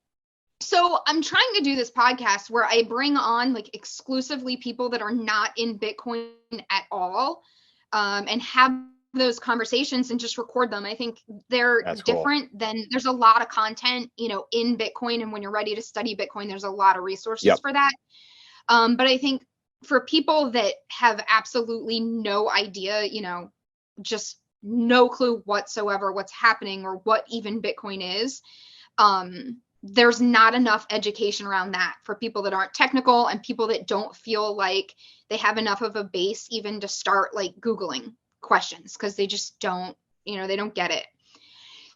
So I'm trying to do this podcast where I bring on like exclusively people that are not in Bitcoin at all, and have those conversations and just record them. I think they're different than, there's a lot of content, in Bitcoin. And when you're ready to study Bitcoin, there's a lot of resources for that. But I think for people that have absolutely no idea, just no clue whatsoever what's happening or what even Bitcoin is, there's not enough education around that for people that aren't technical and people that don't feel like they have enough of a base even to start like Googling questions, because they just don't, they don't get it.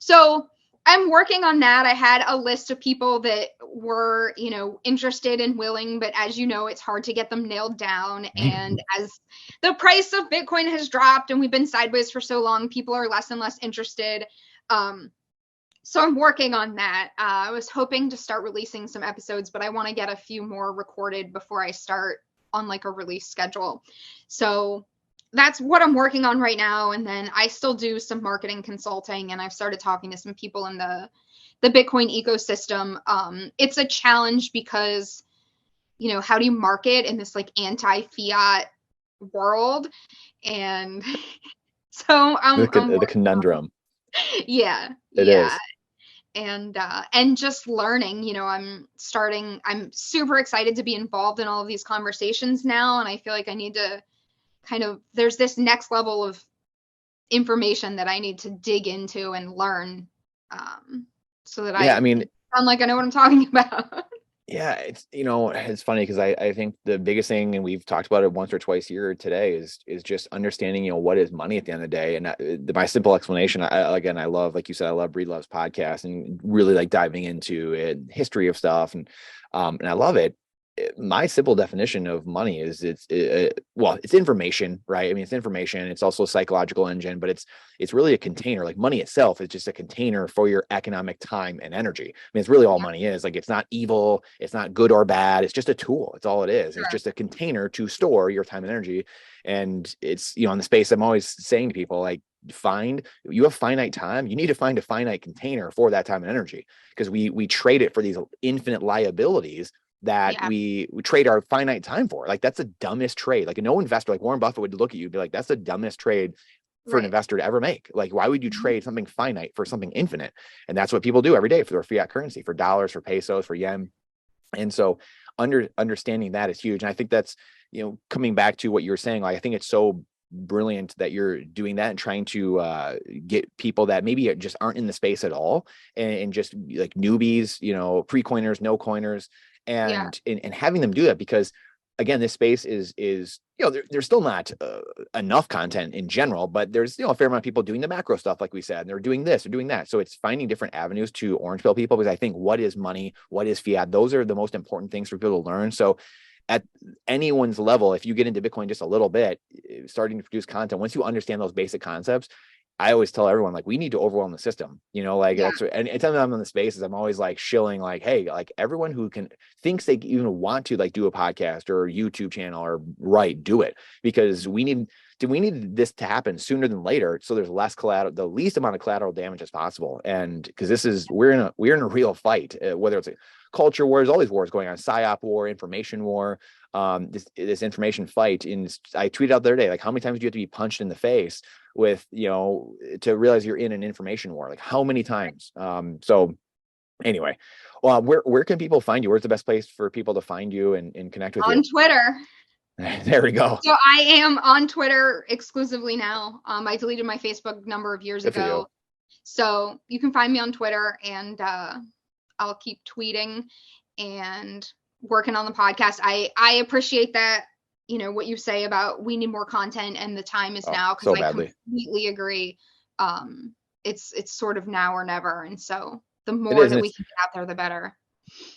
So I'm working on that. I had a list of people that were, interested and willing, but as you know, it's hard to get them nailed down. And as the price of Bitcoin has dropped and we've been sideways for so long, people are less and less interested. So I'm working on that. I was hoping to start releasing some episodes, but I want to get a few more recorded before I start on like a release schedule. So that's what I'm working on right now. And then I still do some marketing consulting, and I've started talking to some people in the Bitcoin ecosystem. It's a challenge because, how do you market in this like anti-fiat world? And so I'm the conundrum. Yeah. It is. And just learning, I'm super excited to be involved in all of these conversations now. And I feel like I need to there's this next level of information that I need to dig into and learn, so that I sound like I know what I'm talking about. Yeah, it's funny because I think the biggest thing, and we've talked about it once or twice here today, is just understanding, what is money at the end of the day. And my simple explanation, I love, like you said, I love Breed Love's podcast and really like diving into it, history of stuff, and I love it. My simple definition of money is it's information, right? I mean, it's information. It's also a psychological engine, but it's really a container. Like money itself is just a container for your economic time and energy. I mean, it's really all money is. Like, it's not evil. It's not good or bad. It's just a tool. It's all it is. Sure. It's just a container to store your time and energy. And it's, in the space, I'm always saying to people, like, you have finite time. You need to find a finite container for that time and energy, because we trade it for these infinite liabilities that we trade our finite time for. Like, that's the dumbest trade. Like, no investor, like Warren Buffett, would look at you and be like, that's the dumbest trade for an Right. investor to ever make. Like, why would you Mhm. trade something finite for something infinite? And that's what people do every day for their fiat currency, for dollars, for pesos, for yen. And so understanding that is huge. And I think that's, coming back to what you were saying, like, I think it's so brilliant that you're doing that and trying to get people that maybe just aren't in the space at all, and just like newbies, pre-coiners, no coiners, Yeah. and having them do that, because again, this space is there's still not enough content in general, but there's a fair amount of people doing the macro stuff, like we said, and they're doing this, they're doing that. So it's finding different avenues to orange pill people, because I think what is money, what is fiat, those are the most important things for people to learn. So at anyone's level, if you get into Bitcoin just a little bit, starting to produce content, once you understand those basic concepts, I always tell everyone, like, we need to overwhelm the system, like Yeah. that's, and anytime I'm in the spaces, I'm always like shilling, like, hey, like, everyone who thinks they even want to like do a podcast or a YouTube channel or do it, because we need this to happen sooner than later, so there's less collateral, the least amount of collateral damage as possible. And because we're in a real fight, whether it's a culture wars, all these wars going on, psyop war, information war, this information fight. I tweeted out the other day, like, how many times do you have to be punched in the face with, to realize you're in an information war? Like, how many times? So anyway, where can people find you? Where's the best place for people to find you and connect with you? On Twitter. There we go. So I am on Twitter exclusively now. I deleted my Facebook a number of years ago. So you can find me on Twitter, and I'll keep tweeting and working on the podcast. I appreciate that, what you say about we need more content and the time is now, because so I badly. completely agree. It's sort of now or never. And so the more that we can get out there, the better.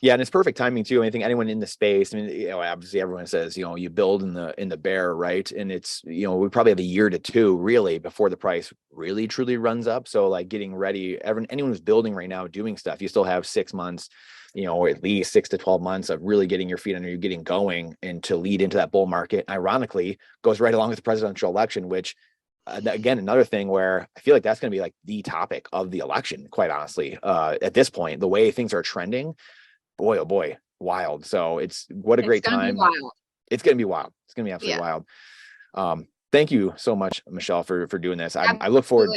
Yeah, and it's perfect timing too. I think anyone in the space, I mean, obviously everyone says, you build in the bear, right? And it's, we probably have a year to two really before the price really truly runs up. So like getting ready, anyone who's building right now, doing stuff, you still have 6 months, or at least 6 to 12 months of really getting your feet under you, getting going, and to lead into that bull market. Ironically, goes right along with the presidential election, which again, another thing where I feel like that's going to be like the topic of the election, quite honestly, at this point, the way things are trending. Boy, oh boy, wild. So what a great time. It's going to be wild. It's going to be absolutely wild. Thank you so much, Michelle, for doing this. I look forward.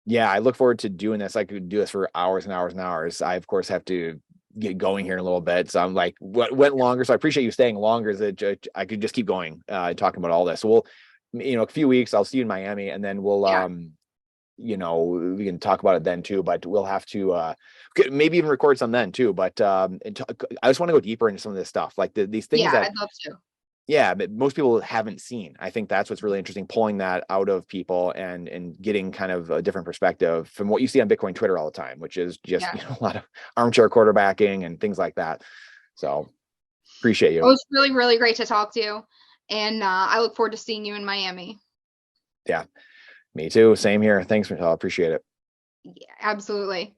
Yeah, I look forward to doing this. I could do this for hours and hours and hours. I, of course, have to get going here in a little bit. So I'm like, what went longer? So I appreciate you staying longer, that I could just keep going, talking about all this. So we'll, a few weeks, I'll see you in Miami, and then we'll, we can talk about it then too, but we'll have to maybe even record some then too. But I just want to go deeper into some of this stuff, like these things that I'd love to. Yeah, but most people haven't seen. I think that's what's really interesting, pulling that out of people and getting kind of a different perspective from what you see on Bitcoin Twitter all the time, which is just a lot of armchair quarterbacking and things like that. So appreciate you. It was really, really great to talk to you, and I look forward to seeing you in Miami. Yeah. Me too. Same here. Thanks, Michelle. Appreciate it. Yeah, absolutely.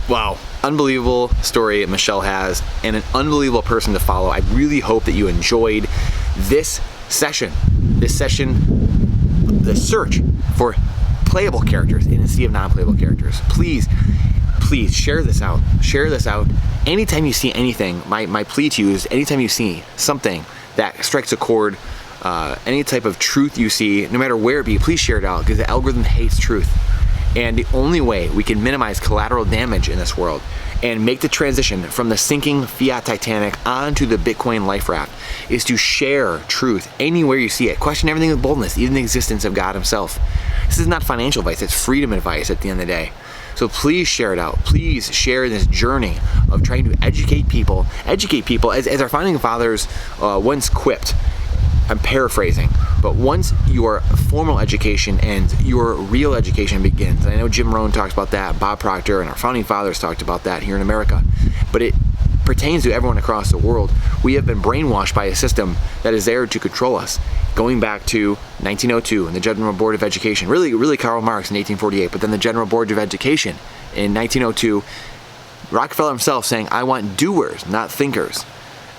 Wow. Unbelievable story Michelle has, and an unbelievable person to follow. I really hope that you enjoyed this session. The search for playable characters in a sea of non-playable characters. Please share this out. Share this out. Anytime you see anything, my plea to you is, anytime you see something that strikes a chord, any type of truth you see, no matter where it be, please share it out, because the algorithm hates truth. And the only way we can minimize collateral damage in this world and make the transition from the sinking fiat Titanic onto the Bitcoin life raft is to share truth anywhere you see it. Question everything with boldness, even the existence of God himself. This is not financial advice, it's freedom advice at the end of the day. So please share it out. Please share this journey of trying to educate people as our founding fathers once quipped. I'm paraphrasing, but once your formal education and your real education begins, and I know Jim Rohn talks about that, Bob Proctor, and our founding fathers talked about that here in America, but it pertains to everyone across the world. We have been brainwashed by a system that is there to control us, going back to 1902 and the General Board of Education, really Karl Marx in 1848, but then the General Board of Education in 1902, Rockefeller himself saying, I want doers, not thinkers.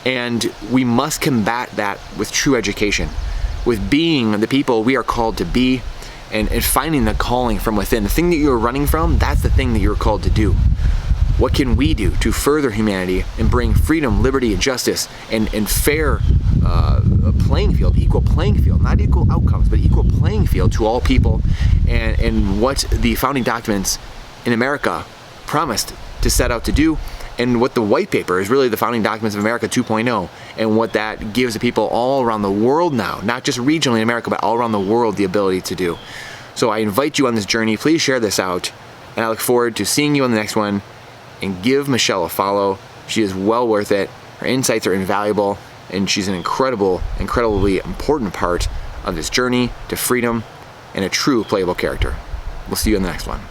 And we must combat that with true education, with being the people we are called to be, and finding the calling from within. The thing that you're running from, that's the thing that you're called to do. What can we do to further humanity and bring freedom, liberty, and justice, and fair a playing field, equal playing field, not equal outcomes, but equal playing field to all people, and what the founding documents in America promised to set out to do, and what the white paper is really the founding documents of America 2.0, and what that gives the people all around the world now, not just regionally in America, but all around the world, the ability to do. So I invite you on this journey. Please share this out, and I look forward to seeing you on the next one. And give Michelle a follow. She is well worth it. Her insights are invaluable, and she's an incredibly important part of this journey to freedom and a true playable character. We'll see you in the next one.